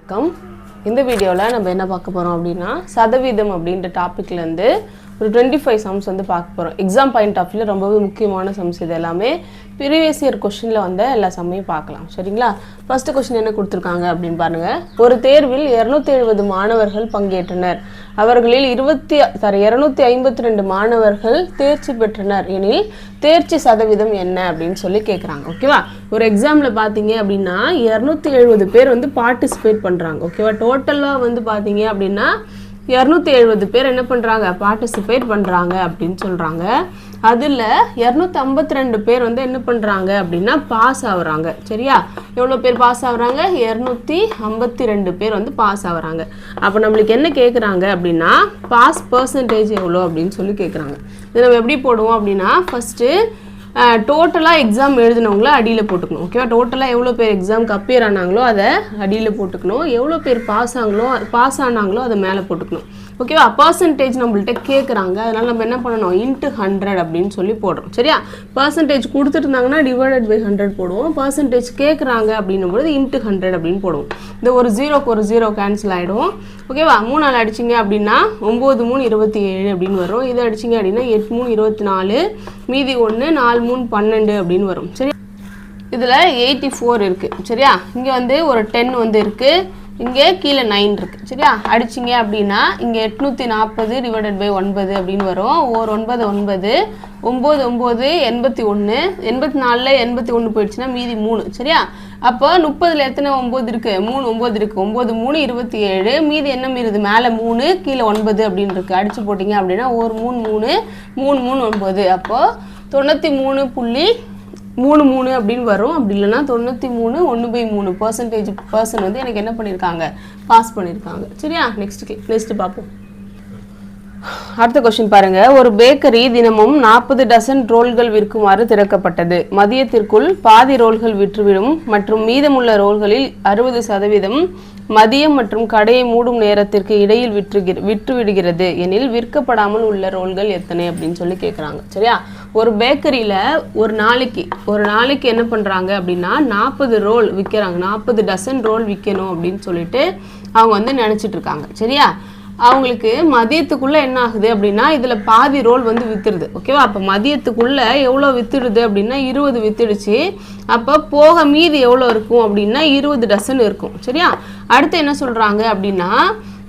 வணக்கம். இந்த வீடியோவில் நம்ம என்ன பார்க்க போகிறோம் அப்படின்னா சதவீதம் அப்படின்ற டாப்பிக்லேருந்து ஒரு 25 சம்ஸ் வந்து பார்க்க போகிறோம். எக்ஸாம் பாயிண்ட் ஆஃப் வியூவில் ரொம்பவே முக்கியமான சம்ஸ் இது எல்லாமே. ப்ரீவியஸ் இயர் கொஸ்டினில் வந்த எல்லா சம்மையும் பார்க்கலாம். சரிங்களா? ஃபர்ஸ்ட் கொஸ்டின் என்ன கொடுத்துருக்காங்க அப்படின்னு பாருங்கள். ஒரு தேர்வில் 270 மாணவர்கள் பங்கேற்றனர். அவர்களில் 252 மாணவர்கள் தேர்ச்சி பெற்றனர் எனில் தேர்ச்சி சதவீதம் என்ன அப்படின்னு சொல்லி கேட்குறாங்க. ஓகேவா? ஒரு எக்ஸாமில் பார்த்தீங்க அப்படின்னா 270 பேர் வந்து பார்ட்டிசிபேட் பண்ணுறாங்க. ஓகேவா? டோட்டலாக வந்து பார்த்தீங்க அப்படின்னா 270 பேர் என்ன பண்ணுறாங்க, பார்ட்டிசிபேட் பண்ணுறாங்க அப்படின்னு சொல்கிறாங்க. அதில் 252 பேர் வந்து என்ன பண்ணுறாங்க அப்படின்னா பாஸ் ஆகுறாங்க. சரியா? எவ்வளோ பேர் பாஸ் ஆகுறாங்க? 252 பேர் வந்து பாஸ் ஆகுறாங்க. அப்போ நம்மளுக்கு என்ன கேட்குறாங்க அப்படின்னா பாஸ் பர்சன்டேஜ் எவ்வளோ அப்படின்னு சொல்லி கேட்குறாங்க. இதை நம்ம எப்படி போடுவோம் அப்படின்னா ஃபஸ்ட்டு டோட்டலாக எக்ஸாம் எழுதினவங்கள அடியில் போட்டுக்கணும். ஓகேவா? டோட்டலாக எவ்வளோ பேர் எக்ஸாமுக்கு அப்பியர் ஆனாங்களோ அதை அடியில் போட்டுக்கணும். எவ்வளோ பேர் பாஸ் ஆனாங்களோ அதை மேலே போட்டுக்கணும். ஓகேவா? பர்சன்டேஜ் நம்மள்கிட்ட கேட்குறாங்க, அதனால் நம்ம என்ன பண்ணணும், இன்ட்டு 100 அப்படின்னு சொல்லி போடுறோம். சரியா? பர்சன்டேஜ் கொடுத்துட்டு டிவைடட் பை 100 போடுவோம். பர்சன்டேஜ் கேட்குறாங்க அப்படின்னும் போது இன்ட்டு 100 அப்படின்னு போடுவோம். இந்த ஒரு ஜீரோக்கு ஒரு ஜீரோ கேன்சல் ஆகிடும். ஓகேவா? 3 அடிச்சிங்க அப்படின்னா 9 3 27 அப்படின்னு வரும். இதை அடிச்சிங்க அப்படின்னா 8 3 24, மீதி 1 4 3 12 அப்படின்னு வரும். சரியா? இதில் 84 இருக்குது. சரியா? இங்கே வந்து ஒரு 10 வந்து இருக்குது, இங்கே கீழே 9 இருக்குது. சரியா? அடிச்சிங்க அப்படின்னா இங்கே 840 டிவைடட் பை 9 அப்படின்னு வரும். ஒரு 9 9 9 9 81, 84ல் 81 போயிடுச்சுன்னா மீதி 3. சரியா? அப்போ 30ல் எத்தனை 9 இருக்குது? 3 9 இருக்குது. 9 3 27, மீதி என்ன மீறுது? மேலே 3 கீழே 9 அப்படின்னு இருக்குது. அடித்து போட்டிங்க அப்படின்னா ஒரு 3 3 3 3 9, அப்போது 93.33 அப்படின்னு வரும். அப்படி இல்லைன்னா 93 1/3 பர்சன் வந்து எனக்கு என்ன பண்ணியிருக்காங்க, பாஸ் பண்ணியிருக்காங்க. சரியா? நெக்ஸ்ட் பார்ப்போம். அடுத்த கொஸ்டின் பாருங்க. ஒரு பேக்கரி தினமும் 40 டசன் ரோல்கள் விற்குமாறு திறக்கப்பட்டது. மதியத்திற்குள் பாதி ரோல்கள் விற்றுவிடும் மற்றும் மீதமுள்ள ரோல்களில் 60% மதியம் மற்றும் கடையை மூடும் நேரத்திற்கு இடையில் விற்றுவிடுகிறது எனில் விற்கப்படாமல் உள்ள ரோல்கள் எத்தனை அப்படின்னு சொல்லி கேட்குறாங்க. சரியா? ஒரு பேக்கரியில் ஒரு நாளைக்கு என்ன பண்ணுறாங்க அப்படின்னா 40 ரோல் விற்கிறாங்க. 40 டசன் ரோல் விற்கணும் அப்படின்னு சொல்லிட்டு அவங்க வந்து நினச்சிட்டு இருக்காங்க. சரியா? அவங்களுக்கு மதியத்துக்குள்ளே என்ன ஆகுது அப்படின்னா இதில் பாதி ரோல் வந்து விற்றுடுது. ஓகேவா? அப்போ மதியத்துக்குள்ளே எவ்வளோ விற்றுடுது அப்படின்னா 20 விற்றுடுச்சு. அப்போ போக மீதி எவ்வளோ இருக்கும் அப்படின்னா 20 டசன் இருக்கும். சரியா? அடுத்து என்ன சொல்கிறாங்க அப்படின்னா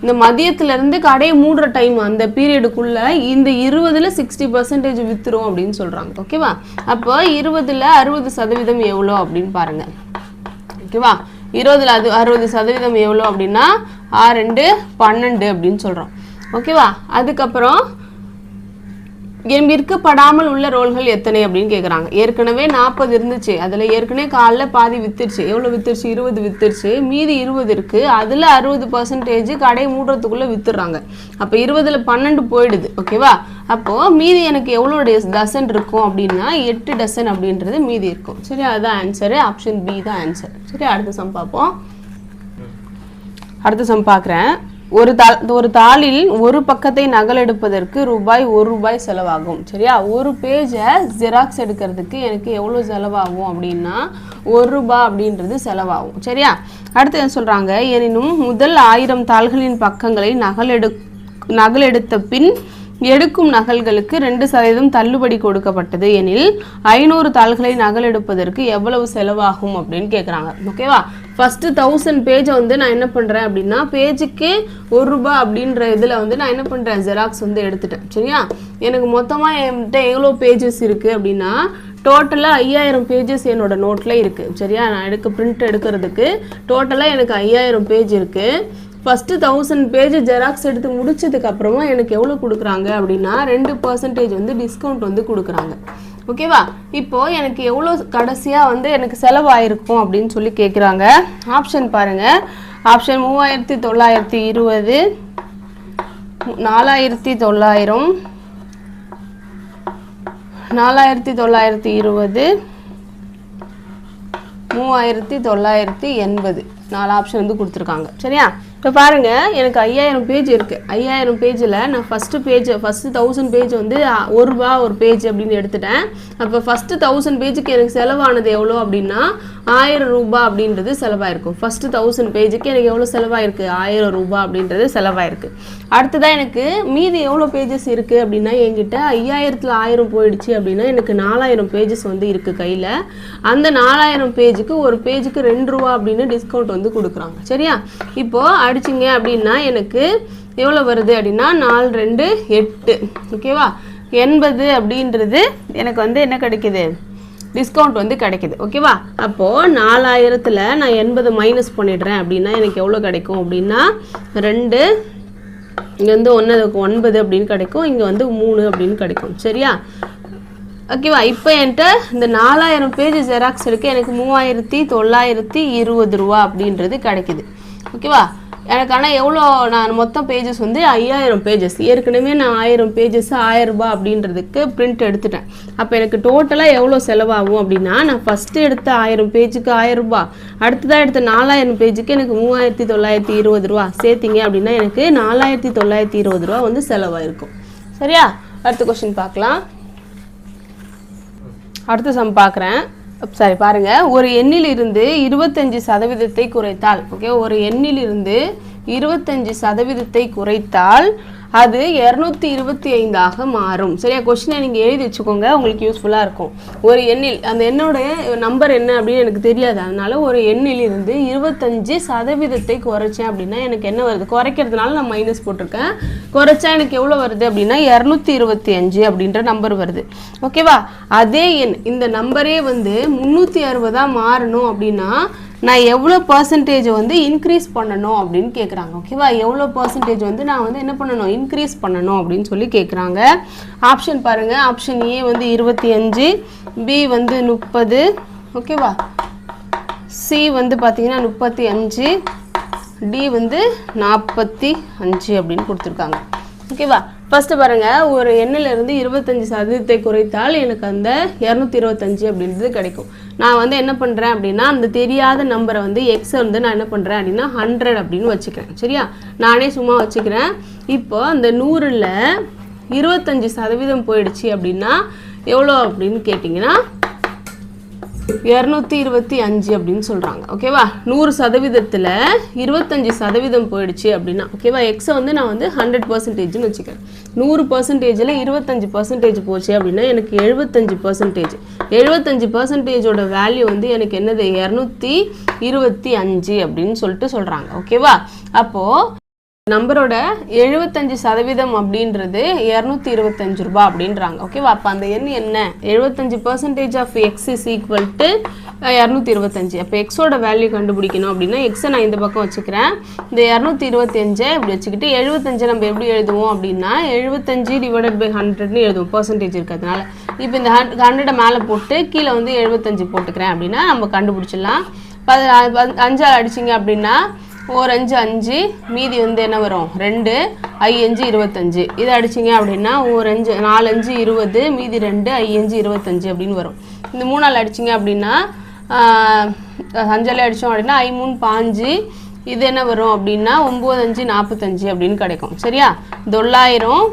இந்த மதியத்துலேருந்து கடையை மூடுற டைம் அந்த பீரியடுக்குள்ளே இந்த 20ல் 60% விற்றுரும் அப்படின்னு சொல்கிறாங்க. ஓகேவா? அப்போ 20ல் 60% எவ்வளோ அப்படின்னு பாருங்கள். ஓகேவா? 20ல் 60% எவ்வளோ அப்படின்னா 6 2 12 அப்படின்னு சொல்கிறோம். ஓகேவா? அதுக்கப்புறம் விற்கப்படாமல் உள்ள ரோல்கள் எத்தனை அப்படின்னு கேட்குறாங்க. ஏற்கனவே 40 இருந்துச்சு, அதில் ஏற்கனவே காலைல பாதி வித்துருச்சு. எவ்வளோ வித்துருச்சு? 20 வித்துருச்சு. மீதி 20 இருக்குது. அதில் 60% கடை மூடுறதுக்குள்ளே வித்துடுறாங்க. அப்போ 20ல் 12 போயிடுது. ஓகேவா? அப்போது மீதி எனக்கு எவ்வளோ டசன் இருக்கும் அப்படின்னா 8 டசன் அப்படின்றது மீதி இருக்கும். சரி, அதுதான் ஆன்சரு. ஆப்ஷன் பி தான் ஆன்சர். சரி, அடுத்த சம் பார்ப்போம். அடுத்த சம் பார்க்குறேன். ஒரு தாளில் ஒரு பக்கத்தை நகல் எடுப்பதற்கு ₹1 செலவாகும். சரியா? ஒரு பேஜை ஜெராக்ஸ் எடுக்கிறதுக்கு எனக்கு எவ்வளோ செலவாகும் அப்படின்னா ₹1 அப்படின்றது செலவாகும். சரியா? அடுத்து என்ன சொல்கிறாங்க, எனினும் முதல் 1000 தாள்களின் பக்கங்களை நகலெடுத்த பின் எடுக்கும் நகல்களுக்கு 2% தள்ளுபடி கொடுக்கப்பட்டது எனில் 500 தாள்களை நகல் எடுப்பதற்கு எவ்வளவு செலவாகும் அப்படின்னு கேட்குறாங்க. ஓகேவா? ஃபஸ்ட்டு 1000 பேஜை வந்து நான் என்ன பண்ணுறேன் அப்படின்னா பேஜுக்கு ₹1 அப்படின்ற இதில் வந்து நான் என்ன பண்ணுறேன், ஜெராக்ஸ் வந்து எடுத்துட்டேன். சரியா? எனக்கு மொத்தமாக என்கிட்ட எவ்வளோ பேஜஸ் இருக்குது அப்படின்னா டோட்டலாக 5000 பேஜஸ் என்னோட நோட்டில் இருக்குது. சரியா? நான் பிரிண்ட் எடுக்கிறதுக்கு டோட்டலாக எனக்கு 5000 பேஜ் இருக்குது. ஃபஸ்ட்டு 1000 பேஜ் ஜெராக்ஸ் எடுத்து முடிச்சதுக்கப்புறமா எனக்கு எவ்வளோ கொடுக்குறாங்க அப்படின்னா 2% வந்து டிஸ்கவுண்ட் வந்து கொடுக்குறாங்க. ஓகேவா? இப்போது எனக்கு எவ்வளோ கடைசியாக வந்து எனக்கு செலவாயிருக்கும் அப்படின்னு சொல்லி கேட்குறாங்க. ஆப்ஷன் பாருங்கள். ஆப்ஷன் 3920, 4900, 4920, 3980, 4 ஆப்ஷன் வந்து கொடுத்துருக்காங்க. சரியா? இப்போ பாருங்க எனக்கு 5000 பேஜ் இருக்குது. 5000 பேஜில் நான் ஃபஸ்ட்டு 1000 பேஜ் வந்து ₹1 ஒரு பேஜ் அப்படின்னு எடுத்துட்டேன். அப்போ ஃபஸ்ட்டு 1000 பேஜுக்கு எனக்கு செலவானது எவ்வளோ அப்படின்னா ₹1000 அப்படின்றது செலவாயிருக்கும். ஃபஸ்ட்டு 1000 பேஜுக்கு எனக்கு எவ்வளோ செலவாயிருக்கு? ₹1000 அப்படின்றது செலவாயிருக்கு. அடுத்ததான் எனக்கு மீதி எவ்வளோ பேஜஸ் இருக்குது அப்படின்னா என்கிட்ட 5000ல் 1000 போயிடுச்சு அப்படின்னா எனக்கு 4000 பேஜஸ் வந்து இருக்குது கையில். அந்த 4000 பேஜுக்கு ஒரு பேஜுக்கு ₹2 அப்படின்னு டிஸ்கவுண்ட் வந்து கொடுக்குறாங்க. சரியா? இப்போது அடிச்சிங்க அப்படின்னா எனக்கு எவ்வளோ வருது அப்படின்னா 4 2 8. ஓகேவா? 80 அப்படின்றது எனக்கு வந்து என்ன கிடைக்குது? டிஸ்கவுண்ட் வந்து கிடைக்குது. ஓகேவா? அப்போது 4000ல் நான் 80 மைனஸ் பண்ணிடுறேன் அப்படின்னா எனக்கு எவ்வளோ கிடைக்கும் அப்படின்னா 2, இங்கே வந்து 9 அப்படின்னு கிடைக்கும், இங்கே வந்து 3 அப்படின்னு கிடைக்கும். சரியா? ஓகேவா? இப்போ என்கிட்ட இந்த 4000 பேஜ் ஜெராக்ஸ் இருக்குது. எனக்கு ₹3920 அப்படின்றது கிடைக்குது. ஓகேவா? எனக்கு ஆனால் எவ்வளோ நான் மொத்தம் பேஜஸ் வந்து 5000 பேஜஸ். ஏற்கனவே நான் 1000 பேஜஸ் ₹1000 அப்படின்றதுக்கு பிரிண்ட் எடுத்துட்டேன். அப்போ எனக்கு டோட்டலாக எவ்வளோ செலவாகும் அப்படின்னா நான் ஃபஸ்ட்டு எடுத்த 1000 பேஜுக்கு ₹1000, அடுத்ததாக எடுத்த 4000 பேஜுக்கு எனக்கு ₹3920 சேர்த்திங்க அப்படின்னா எனக்கு ₹4920 வந்து செலவாயிருக்கும். சரியா? அடுத்த கொஸ்டின் பார்க்கலாம். அடுத்த சம் பார்க்குறேன். சரி பாருங்க, ஒரு எண்ணிலிருந்து 25% குறைத்தால், ஓகே, ஒரு எண்ணிலிருந்து 25% குறைத்தால் அது 225 மாறும். சரியா? கொஸ்டினை நீங்கள் எழுதி வச்சுக்கோங்க, உங்களுக்கு யூஸ்ஃபுல்லாக இருக்கும். ஒரு எண்ணில் அந்த எண்ணோடைய நம்பர் என்ன அப்படின்னு எனக்கு தெரியாது, அதனால ஒரு எண்ணிலிருந்து 25% குறைச்சேன் அப்படின்னா எனக்கு என்ன வருது? குறைக்கிறதுனால நான் மைனஸ் போட்டிருக்கேன். குறைச்சா எனக்கு எவ்வளோ வருது அப்படின்னா 225 அப்படின்ற நம்பர் வருது. ஓகேவா? அதே எண் இந்த நம்பரே வந்து 360 மாறணும் அப்படின்னா நான் எவ்வளோ பர்சன்டேஜ் வந்து இன்க்ரீஸ் பண்ணணும் அப்படின்னு கேட்குறாங்க. ஓகேவா? எவ்வளோ பர்சன்டேஜ் வந்து நான் வந்து என்ன பண்ணணும்? இன்க்ரீஸ் பண்ணணும் அப்படின்னு சொல்லி கேட்குறாங்க. ஆப்ஷன் பாருங்கள். ஆப்ஷன் ஏ வந்து 25, பி வந்து 30, ஓகேவா, சி வந்து பார்த்தீங்கன்னா 35, டி வந்து 45 அப்படின்னு கொடுத்துருக்காங்க. ஓகேவா? ஃபஸ்ட்டு பாருங்கள், ஒரு எண்ணிலிருந்து 25% குறைத்தால் எனக்கு அந்த 225 அப்படின்றது கிடைக்கும். நான் வந்து என்ன பண்ணுறேன் அப்படின்னா அந்த தெரியாத நம்பரை வந்து எக்ஸை வந்து நான் என்ன பண்ணுறேன் அப்படின்னா 100 அப்படின்னு வச்சுக்கிறேன். சரியா? நானே சும்மா வச்சுக்கிறேன். இப்போ அந்த 100ல் 25% போயிடுச்சு அப்படின்னா எவ்வளோ அப்படின்னு கேட்டிங்கன்னா 225 அப்படின்னு சொல்கிறாங்க. ஓகேவா? 100%ல் 25% போயிடுச்சு அப்படின்னா, ஓகேவா, எக்ஸை வந்து நான் வந்து 100%ன்னு வச்சுக்கிறேன். 100%ல் 25% போச்சு அப்படின்னா எனக்கு 75%. 75%ஓட வேல்யூ வந்து எனக்கு என்னது? 225 அப்படின்னு சொல்லிட்டு சொல்கிறாங்க. ஓகேவா? அப்போது நம்பரோட 75% அப்படின்றது 225 ரூபாய் அப்படின்றாங்க. ஓகேவா? அப்போ அந்த எண் என்ன? 75% of x is equal to 225. அப்போ எக்ஸோட வேல்யூ கண்டுபிடிக்கணும் அப்படின்னா எக்ஸை நான் இந்த பக்கம் வச்சுக்கிறேன். இந்த 225 இப்படி வச்சுக்கிட்டு 75 நம்ம எப்படி எழுதுவோம் அப்படின்னா 75 டிவைடட் பை 100ன்னு எழுதுவோம், பர்சன்டேஜ் இருக்கிறதுனால. இப்போ இந்த 100 மேலே போட்டு கீழே வந்து 75 போட்டுக்கிறேன் அப்படின்னா நம்ம கண்டுபிடிச்சிடலாம். 5 அடிச்சிங்க அப்படின்னா 1 5 5, மீதி வந்து என்ன வரும்? 2, I 5 25. இதை அடிச்சிங்க அப்படின்னா 1 5 4 5 20, மீதி 2, I 5 25 அப்படின்னு வரும். இந்த 3 அடிச்சிங்க அப்படின்னா 5 அடித்தோம் அப்படின்னா I 3 5, இது என்ன வரும் அப்படின்னா 9 5 45 அப்படின்னு கிடைக்கும். சரியா? 900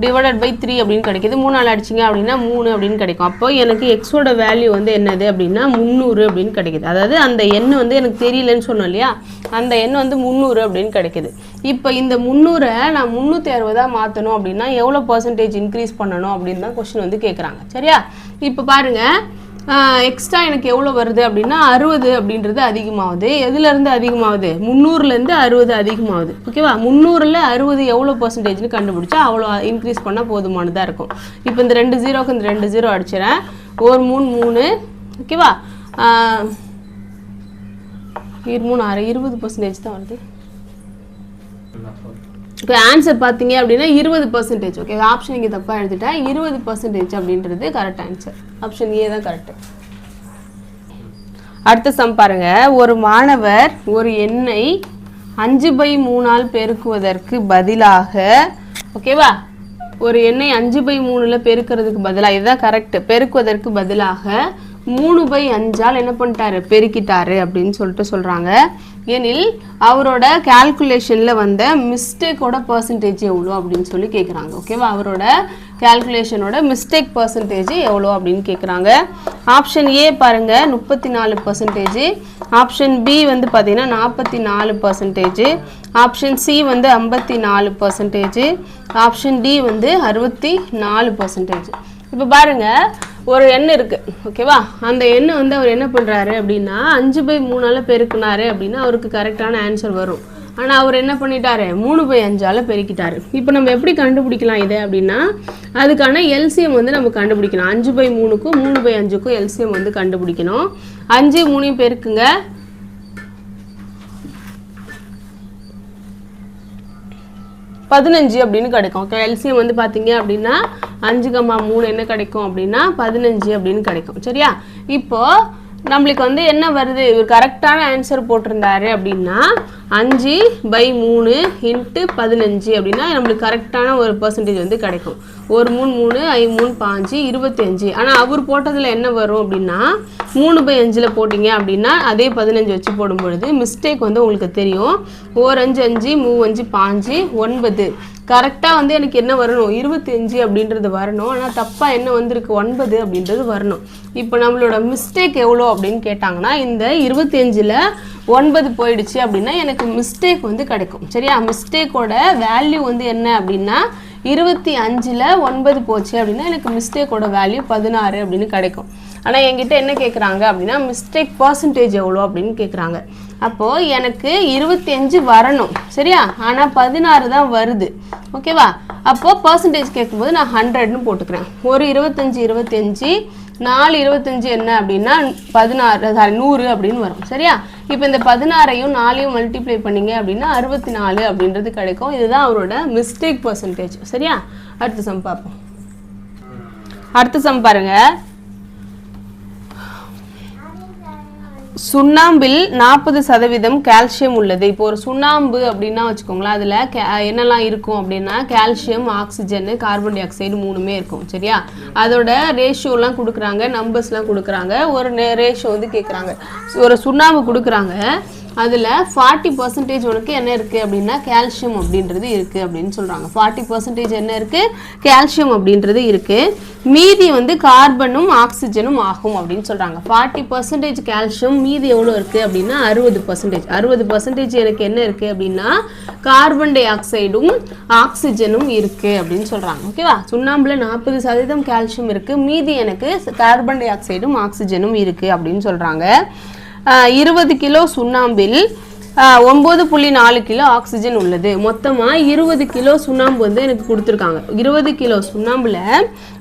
டிவைடட் பை 3 அப்படின்னு கிடைக்கிது. 3 அடிச்சிங்க அப்படின்னா 3 அப்படின்னு கிடைக்கும். அப்போ எனக்கு எக்ஸோட வேல்யூ வந்து என்னது அப்படின்னா 300 அப்படின்னு கிடைக்கிது. அதாவது அந்த எண் வந்து எனக்கு தெரியலன்னு சொன்னோம் இல்லையா, அந்த எண் வந்து 300 அப்படின்னு கிடைக்கிது. இப்போ இந்த 300 நான் 360 மாற்றணும் அப்படின்னா எவ்வளோ பர்சன்டேஜ் இன்க்ரீஸ் பண்ணணும் அப்படின்னு தான் கொஸ்டின் வந்து கேட்குறாங்க. சரியா? இப்போ பாருங்கள், எக்ஸ்ட்ரா எனக்கு எவ்வளோ வருது அப்படின்னா 60 அப்படின்றது அதிகமாகுது. எதுலேருந்து அதிகமாகுது? 300லேருந்து 60 அதிகமாகுது. ஓகேவா? 300ல் 60 எவ்வளோ பர்சன்டேஜ்னு கண்டுபிடிச்சா அவ்வளோ இன்க்ரீஸ் பண்ணால் போதுமானதாக இருக்கும். இப்போ இந்த 2 0க்கு இந்த 2 0 அடிச்சிடறேன். 1 3 3, ஓகேவா, 3 6 20% தான் வருது. இப்போ ஆன்சர் பார்த்தீங்க அப்படின்னா 20%. ஓகே, ஆப்ஷன் இங்கே தப்பாக எழுதிட்டேன். 20% அப்படின்றது கரெக்ட் ஆன்சர். ஆப்ஷன் ஏ தான் கரெக்டு. அடுத்த சம் பாருங்க. ஒரு மாணவர் ஒரு எண்ணை 5/3 பெருக்குவதற்கு பதிலாக, ஓகேவா, ஒரு எண்ணை 5/3 பெருக்கிறதுக்கு பதிலாக, இதுதான் கரெக்ட், பெருக்குவதற்கு பதிலாக 3/5 என்ன பண்ணிட்டாரு, பெருக்கிட்டாரு அப்படின்னு சொல்லிட்டு சொல்கிறாங்க. எனில் அவரோட கால்குலேஷனில் வந்த மிஸ்டேக்கோட பர்சன்டேஜ் எவ்வளோ அப்படின்னு சொல்லி கேட்குறாங்க. ஓகேவா, அவரோட கால்குலேஷனோட மிஸ்டேக் பர்சன்டேஜ் எவ்வளோ அப்படின்னு கேட்குறாங்க. ஆப்ஷன் ஏ பாருங்கள் 34%, ஆப்ஷன் பி வந்து பார்த்தீங்கன்னா 44%, ஆப்ஷன் சி வந்து 54%, ஆப்ஷன் டி வந்து 64%. இப்போ பாருங்கள், ஒரு எண் இருக்குது. ஓகேவா, அந்த எண் வந்து அவர் என்ன பண்ணுறாரு அப்படின்னா 5/3 பெருக்குனாரு அப்படின்னா அவருக்கு கரெக்டான ஆன்சர் வரும். ஆனால் அவர் என்ன பண்ணிட்டாரு, 3/5 பெருக்கிட்டாரு. இப்போ நம்ம எப்படி கண்டுபிடிக்கலாம் இதை அப்படின்னா, அதுக்கான எல்சிஎம் வந்து நம்ம கண்டுபிடிக்கணும். 5/3க்கும் 3/5க்கும் எல்சிஎம் வந்து கண்டுபிடிக்கணும். 5 3 பெருக்குங்க, 15 அப்படின்னு கிடைக்கும். ஓகே, எல்சிஎம் வந்து பார்த்தீங்க அப்படின்னா 5,3 என்ன கிடைக்கும் அப்படின்னா 15 அப்படின்னு கிடைக்கும். சரியா, இப்போ நம்மளுக்கு வந்து என்ன வருது, இவர் கரெக்டான ஆன்சர் போட்டிருந்தாரு அப்படின்னா 5/3 × 15 அப்படின்னா நம்மளுக்கு கரெக்டான ஒரு பர்சன்டேஜ் வந்து கிடைக்கும். 1 3 3 5 3 5 25. ஆனால் அவர் போட்டதில் என்ன வரும் அப்படின்னா 3/5 போட்டிங்க அப்படின்னா அதே 15 வச்சு போடும்பொழுது மிஸ்டேக் வந்து உங்களுக்கு தெரியும். 1 5 5 3 5 5 9 கரெக்டாக வந்து எனக்கு என்ன வரணும், 25 அப்படின்றது வரணும். ஆனால் தப்பாக என்ன வந்திருக்கு, 9 அப்படின்றது வரணும். இப்போ நம்மளோட மிஸ்டேக் எவ்வளோ அப்படின்னு கேட்டாங்கன்னா, இந்த 25ல் 9 போயிடுச்சு அப்படின்னா எனக்கு மிஸ்டேக் வந்து கிடைக்கும். சரியா, மிஸ்டேக்கோட வேல்யூ வந்து என்ன அப்படின்னா 25ல் 9 போச்சு அப்படின்னா எனக்கு மிஸ்டேக்கோட வேல்யூ 16 அப்படின்னு கிடைக்கும். ஆனால் என்கிட்ட என்ன கேட்குறாங்க அப்படின்னா மிஸ்டேக் பர்சன்டேஜ் எவ்வளோ அப்படின்னு கேட்குறாங்க. அப்போது எனக்கு 25 வரணும். சரியா, ஆனால் 16 தான் வருது. ஓகேவா, அப்போது பர்சன்டேஜ் கேட்கும்போது நான் 100ன்னு போட்டுக்கிறேன். ஒரு 25 4 25 என்ன அப்படின்னா 100 அப்படின்னு வரும். சரியா, இப்போ இந்த 16ஐயும் 4ஐயும் மல்டிப்ளை பண்ணிங்க அப்படின்னா 64 அப்படின்றது கிடைக்கும். இதுதான் அவரோட மிஸ்டேக் பர்சன்டேஜ். சரியா, அடுத்த சம் பார்ப்போம். அடுத்த சம் பாருங்க, சுண்ணாம்பில் 40% கால்சியம் உள்ளது. இப்போ ஒரு சுண்ணாம்பு அப்படின்னா வச்சுக்கோங்களேன், அதில் என்னெல்லாம் இருக்கும் அப்படின்னா calcium, oxygen, carbon dioxide 3மே இருக்கும். சரியா, அதோட ரேஷியோலாம் கொடுக்குறாங்க, நம்பர்ஸ்லாம் கொடுக்குறாங்க, ஒரு ரேஷியோ வந்து கேட்குறாங்க. ஒரு சுண்ணாம்பு கொடுக்குறாங்க, அதில் 40% உனக்கு என்ன இருக்குது அப்படின்னா கால்சியம் அப்படின்றது இருக்குது அப்படின்னு சொல்கிறாங்க. 40% என்ன இருக்குது, கால்சியம் அப்படின்றது இருக்குது. மீதி வந்து கார்பனும் ஆக்சிஜனும் ஆகும் அப்படின்னு சொல்கிறாங்க. 40% கால்சியம், மீதி எவ்வளோ இருக்குது அப்படின்னா 60%. 60% எனக்கு என்ன இருக்குது அப்படின்னா கார்பன் டை ஆக்சைடும் ஆக்சிஜனும் இருக்குது அப்படின்னு சொல்கிறாங்க. ஓகேவா, சுண்ணாம்பில் 40% கால்சியம் இருக்குது, மீதி எனக்கு கார்பன் டை ஆக்சைடும் ஆக்சிஜனும் இருக்குது அப்படின்னு சொல்கிறாங்க. 20 கிலோ சுண்ணாம்பில் 9.4 கிலோ ஆக்சிஜன் உள்ளது. மொத்தமாக 20 கிலோ சுண்ணாம்பு வந்து எனக்கு கொடுத்துருக்காங்க. 20 கிலோ சுண்ணாம்பில்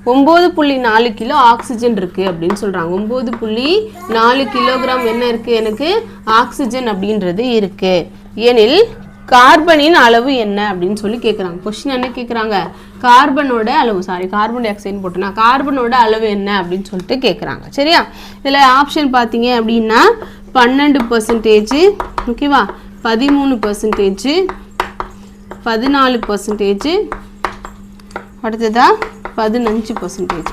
9.4 கிலோ ஆக்சிஜன் இருக்குது அப்படின்னு சொல்கிறாங்க. 9.4 கிலோகிராம் என்ன இருக்குது, எனக்கு ஆக்சிஜன் அப்படின்றது இருக்குது. எனில் கார்பனின் அளவு என்ன அப்படின்னு சொல்லி கேட்குறாங்க. கொஸ்டின் என்ன கேட்குறாங்க, கார்பனோட அளவு, கார்பன் டை ஆக்சைடு போட்டோன்னா கார்பனோட அளவு என்ன அப்படின்னு சொல்லிட்டு கேட்குறாங்க. சரியா, இதில் ஆப்ஷன் பார்த்தீங்க அப்படின்னா 12%, ஓகேவா, 13%, 14%, அடுத்ததா 15%.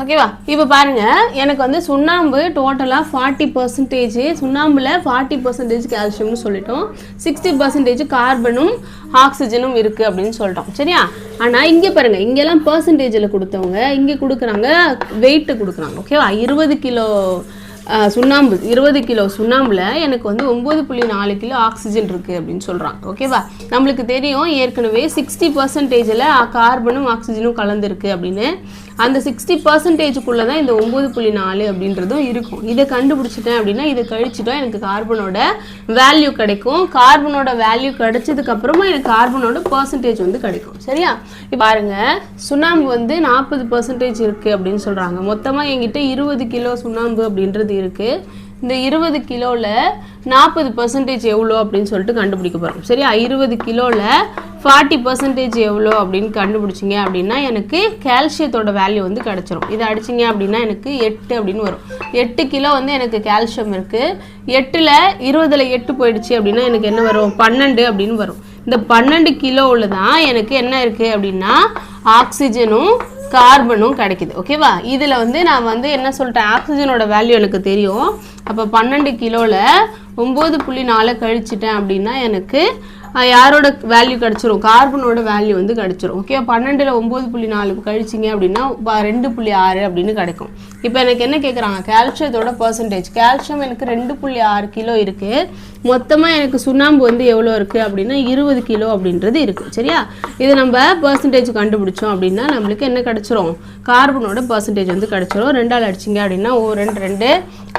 ஓகேவா, இப்போ பாருங்கள், எனக்கு வந்து சுண்ணாம்பு டோட்டலாக 40%, சுண்ணாம்பில் 40% கால்சியம்னு சொல்லிட்டோம், 60% கார்பனும் ஆக்சிஜனும் இருக்குது அப்படின்னு சொல்லிட்டோம். சரியா, ஆனால் இங்கே பாருங்கள், இங்கெல்லாம் பர்சன்டேஜில் கொடுத்தவங்க இங்கே கொடுக்குறாங்க, வெயிட்டு கொடுக்குறாங்க. ஓகேவா, 20 கிலோ சுண்ணாம்பு, 20 கிலோ சுண்ணாம்பில் எனக்கு வந்து 9.4 கிலோ ஆக்சிஜன் இருக்குது அப்படின்னு சொல்கிறாங்க. ஓகேவா, நம்மளுக்கு தெரியும் ஏற்கனவே 60%ல் கார்பனும் ஆக்சிஜனும் கலந்துருக்கு அப்படின்னு. அந்த 60%க்குள்ளே தான் இந்த 9.4 அப்படின்றதும் இருக்கும். இதை கண்டுபிடிச்சிட்டேன் அப்படின்னா இதை கழிச்சுட்டா எனக்கு கார்பனோட வேல்யூ கிடைக்கும். கார்பனோட வேல்யூ கிடைச்சதுக்கப்புறமா எனக்கு கார்பனோட பர்சன்டேஜ் வந்து கிடைக்கும். சரியா, இப்போ பாருங்கள், சுண்ணாம்பு வந்து 40% இருக்குது அப்படின்னு சொல்கிறாங்க. மொத்தமாக என்கிட்ட 20 கிலோ சுண்ணாம்பு அப்படின்றது இருக்குது. இந்த 20 கிலோவில் 40% எவ்வளோ அப்படின்னு சொல்லிட்டு கண்டுபிடிக்க போகிறோம். சரியா, 20 கிலோவில் 40% எவ்வளோ அப்படின்னு கண்டுபிடிச்சிங்க அப்படின்னா எனக்கு கால்சியத்தோட வேல்யூ வந்து கிடச்சிரும். இதை அடிச்சிங்க அப்படின்னா எனக்கு 8 அப்படின்னு வரும். 8 கிலோ வந்து எனக்கு கால்சியம் இருக்குது. 8ல் 20ல் 8 போயிடுச்சு அப்படின்னா எனக்கு என்ன வரும், 12 அப்படின்னு வரும். இந்த 12 கிலோவில் தான் எனக்கு என்ன இருக்குது அப்படின்னா ஆக்சிஜனும் கார்பனும் கிடைக்குது. ஓகேவா? இதில் வந்து நான் வந்து என்ன சொல்லிட்டேன், ஆக்சிஜனோட வேல்யூ எனக்கு தெரியும். அப்போ 12 கிலோவில் 9.4 கழிச்சிட்டேன் அப்படின்னா எனக்கு யாரோட வேல்யூ கிடச்சிரும், கார்பனோட வேல்யூ வந்து கிடச்சிரும். ஓகே, 12ல் 9.4 கழிச்சிங்க அப்படின்னா 2.6 அப்படின்னு கிடைக்கும். இப்போ எனக்கு என்ன கேட்குறாங்க, கால்சியத்தோட பர்சன்டேஜ். கால்சியம் எனக்கு 2.6 கிலோ இருக்குது. மொத்தமாக எனக்கு சுண்ணாம்பு வந்து எவ்வளோ இருக்குது அப்படின்னா 20 கிலோ அப்படின்றது இருக்குது. சரியா? இது நம்ம பர்சன்டேஜ் கண்டுபிடிச்சோம் அப்படின்னா நம்மளுக்கு என்ன கிடச்சிரும், கார்பனோட பர்சன்டேஜ் வந்து கிடச்சிரும். 2ஆல் அடிச்சிங்க அப்படின்னா O2 2,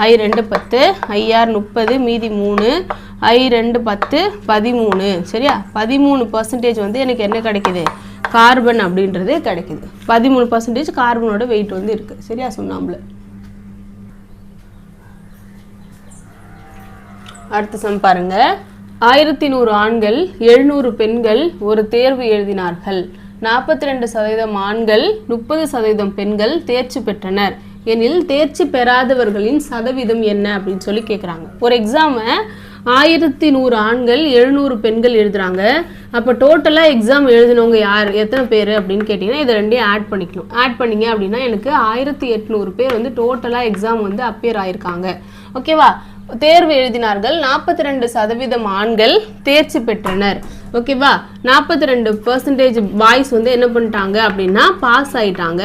I2 10, IR 30, மீதி 3, I2 10, 13. சரியா? 13% வந்து எனக்கு என்ன கிடைக்குது, கார்பன் அப்படின்றது கிடைக்குது. 13% கார்பனோட வெயிட் வந்து இருக்குது. சரியா? சுண்ணாம்புல. அடுத்த சம் பாருங்க. 1100 ஆண்கள் 700 பெண்கள் ஒரு தேர்வு எழுதினார்கள். 42% ஆண்கள் 30% பெண்கள் தேர்ச்சி பெற்றனர் எனில் தேர்ச்சி பெறாதவர்களின் சதவீதம் என்ன அப்படின்னு சொல்லி கேட்குறாங்க. ஒரு எக்ஸாமை 1100 ஆண்கள் 700 பெண்கள் எழுதுறாங்க. அப்போ டோட்டலாக எக்ஸாம் எழுதினவங்க யார், எத்தனை பேர் அப்படின்னு கேட்டிங்கன்னா இதை ரெண்டையும் ஆட் பண்ணிக்கணும். ஆட் பண்ணிங்க அப்படின்னா எனக்கு 1800 பேர் வந்து டோட்டலாக எக்ஸாம் வந்து அப்பியர் ஆயிருக்காங்க. ஓகேவா? தேர்வு எழுதினார்கள். 42% ஆண்கள் தேர்ச்சி பெற்றனர். ஓகேவா? 42% பாய்ஸ் வந்து என்ன பண்ணிட்டாங்க அப்படின்னா பாஸ் ஆயிட்டாங்க.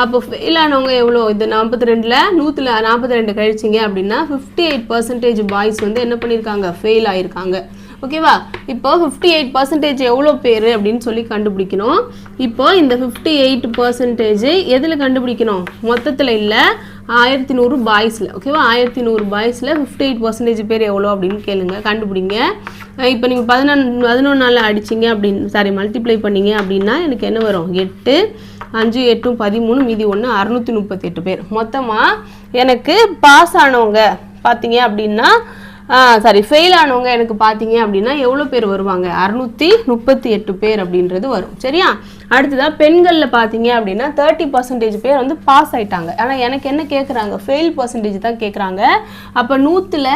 அப்போ ஃபெயில் ஆனவங்க எவ்வளோ, இது 42ல் 142 கழிச்சிங்க அப்படின்னா 58% பாய்ஸ் வந்து என்ன பண்ணியிருக்காங்க, ஃபெயில் ஆயிருக்காங்க. ஓகேவா? இப்போ 58% எவ்வளோ பேர் அப்படின்னு சொல்லி கண்டுபிடிக்கணும். இப்போ இந்த 58% எதில் கண்டுபிடிக்கணும், மொத்தத்தில் இல்லை, 1100 பாய்ஸில். ஓகேவா? 1100 பாய்ஸில் 58% பேர் எவ்வளோ அப்படின்னு கேளுங்க, கண்டுபிடிங்க. இப்போ நீங்கள் 11 அடிச்சிங்க அப்படின்னு, சாரி மல்டிப்ளை பண்ணிங்க அப்படின்னா எனக்கு என்ன வரும், 8, 5, 8, 13, மீதி 1, 638 பேர். மொத்தமாக எனக்கு பாஸ் ஆனவங்க பார்த்தீங்க அப்படின்னா சாரி ஃபெயில் ஆனவங்க எனக்கு பார்த்தீங்க அப்படின்னா எவ்வளோ பேர் வருவாங்க, 638 பேர் அப்படின்றது வரும். சரியா? அடுத்ததாக பெண்களில் பார்த்தீங்க அப்படின்னா 30% பேர் வந்து பாஸ் ஆகிட்டாங்க. ஆனால் எனக்கு என்ன கேட்குறாங்க, ஃபெயில் பர்சன்டேஜ் தான் கேட்குறாங்க. அப்போ 100ல்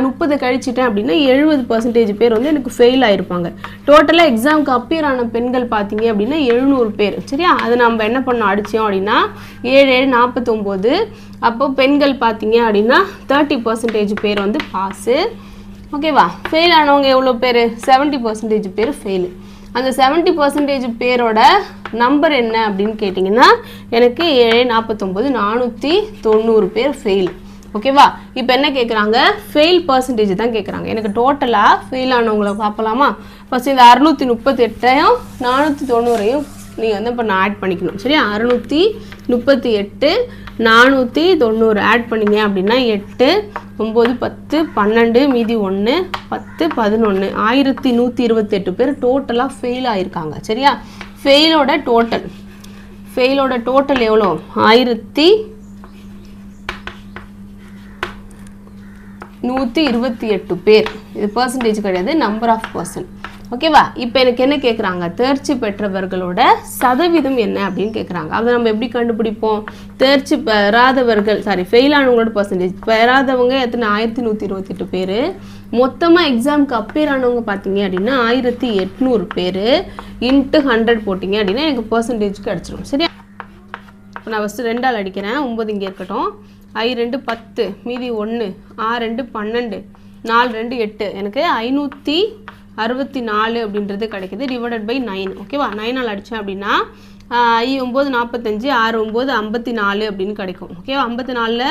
30 கழிச்சிட்டேன் அப்படின்னா 70% பேர் வந்து எனக்கு ஃபெயில் ஆகிருப்பாங்க. டோட்டலாக எக்ஸாமுக்கு அப்பியர் ஆன பெண்கள் பார்த்தீங்க அப்படின்னா 700 பேர். சரியா? அதை நம்ம என்ன பண்ணோம், அடித்தோம் அப்படின்னா 7 7 49. அப்போ பெண்கள் பார்த்தீங்க அப்படின்னா 30% பேர் வந்து பாஸு. ஓகேவா? ஃபெயில் ஆனவங்க எவ்வளோ பேர், 70% பேர் ஃபெயிலு. அந்த 70% பேரோட நம்பர் என்ன அப்படின்னு கேட்டிங்கன்னா எனக்கு 7 49 490 பேர் ஃபெயில். ஓகேவா? இப்போ என்ன கேட்குறாங்க, ஃபெயில் பர்சன்டேஜ் தான் கேட்குறாங்க. எனக்கு டோட்டலாக ஃபெயில் ஆனவங்களை பார்க்கலாமா? ஃபஸ்ட் இந்த 638ஐயும் 490ஐயும் நீங்கள் வந்து இப்போ நான் ஆட் பண்ணிக்கணும். சரியா? 638 490 ஆட் பண்ணிங்க அப்படின்னா 8 9 10 12 மீதி 1 10 11 1128 பேர் டோட்டலாக ஃபெயில் ஆகிருக்காங்க. சரியா? ஃபெயிலோட டோட்டல் எவ்வளோ, 1128 பேர். இது பர்சன்டேஜ் கிடையாது, நம்பர் ஆஃப் பர்சன். ஓகேவா? இப்போ எனக்கு என்ன கேட்குறாங்க, தேர்ச்சி பெற்றவர்களோட சதவீதம் என்ன அப்படின்னு கேட்குறாங்க. அதை நம்ம எப்படி கண்டுபிடிப்போம், தேர்ச்சி பெறாதவர்கள் சாரி ஃபெயில் ஆனவங்களோட பர்சன்டேஜ். பெறாதவங்க எத்தனை, 1128 பேர். மொத்தமாக எக்ஸாமுக்கு அப்பியர் ஆனவங்க பார்த்தீங்க அப்படின்னா 1800 பேர். இன்ட்டு 100 போட்டிங்க அப்படின்னா எனக்கு பர்சன்டேஜ் கிடச்சிரும். சரியா? இப்போ நான் ஃபஸ்ட்டு 2ஆல் அடிக்கிறேன், 9 இங்கே இருக்கட்டும். I2 10, மீதி 1, 6 12, 4 8, எனக்கு 564 அப்படின்றது கிடைக்குது. Divided by 9. ஓகேவா? 9ஆல் அடித்தேன் அப்படின்னா I 9 45, 6 9 54 அப்படின்னு கிடைக்கும். ஓகேவா? 54ல்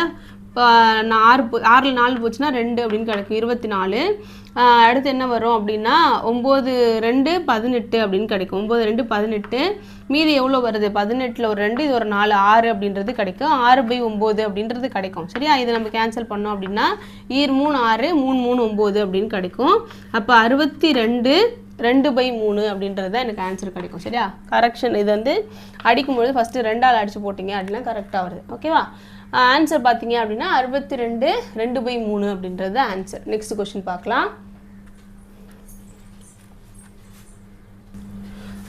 6ல் 4 போச்சுன்னா 2 அப்படின்னு கிடைக்கும், 24. அடுத்து என்ன வரும் அப்படின்னா 9 2 18 அப்படின்னு கிடைக்கும். 9 2 18. மீதி எவ்வளோ வருது, 18ல் ஒரு 2, இது ஒரு 4, 6 அப்படின்றது கிடைக்கும். 6/9 அப்படின்றது கிடைக்கும். சரியா? இதை நம்ம கேன்சல் பண்ணோம் அப்படின்னா 3 6 3 3 9 அப்படின்னு கிடைக்கும். அப்போ 62 2/3 அப்படின்றது தான் எனக்கு ஆன்சர் கிடைக்கும். சரியா? கரெக்ஷன் இது வந்து அடிக்கும்பொழுது ஃபஸ்ட்டு 2ஆல் அடித்து போட்டிங்க அப்படின்னா கரெக்டாக வருது. ஓகேவா? ஆன்சர் பார்த்தீங்க அப்படின்னா 62 2/3 அப்படின்றது தான் ஆன்சர். நெக்ஸ்ட் கொஸ்டின் பார்க்கலாம்.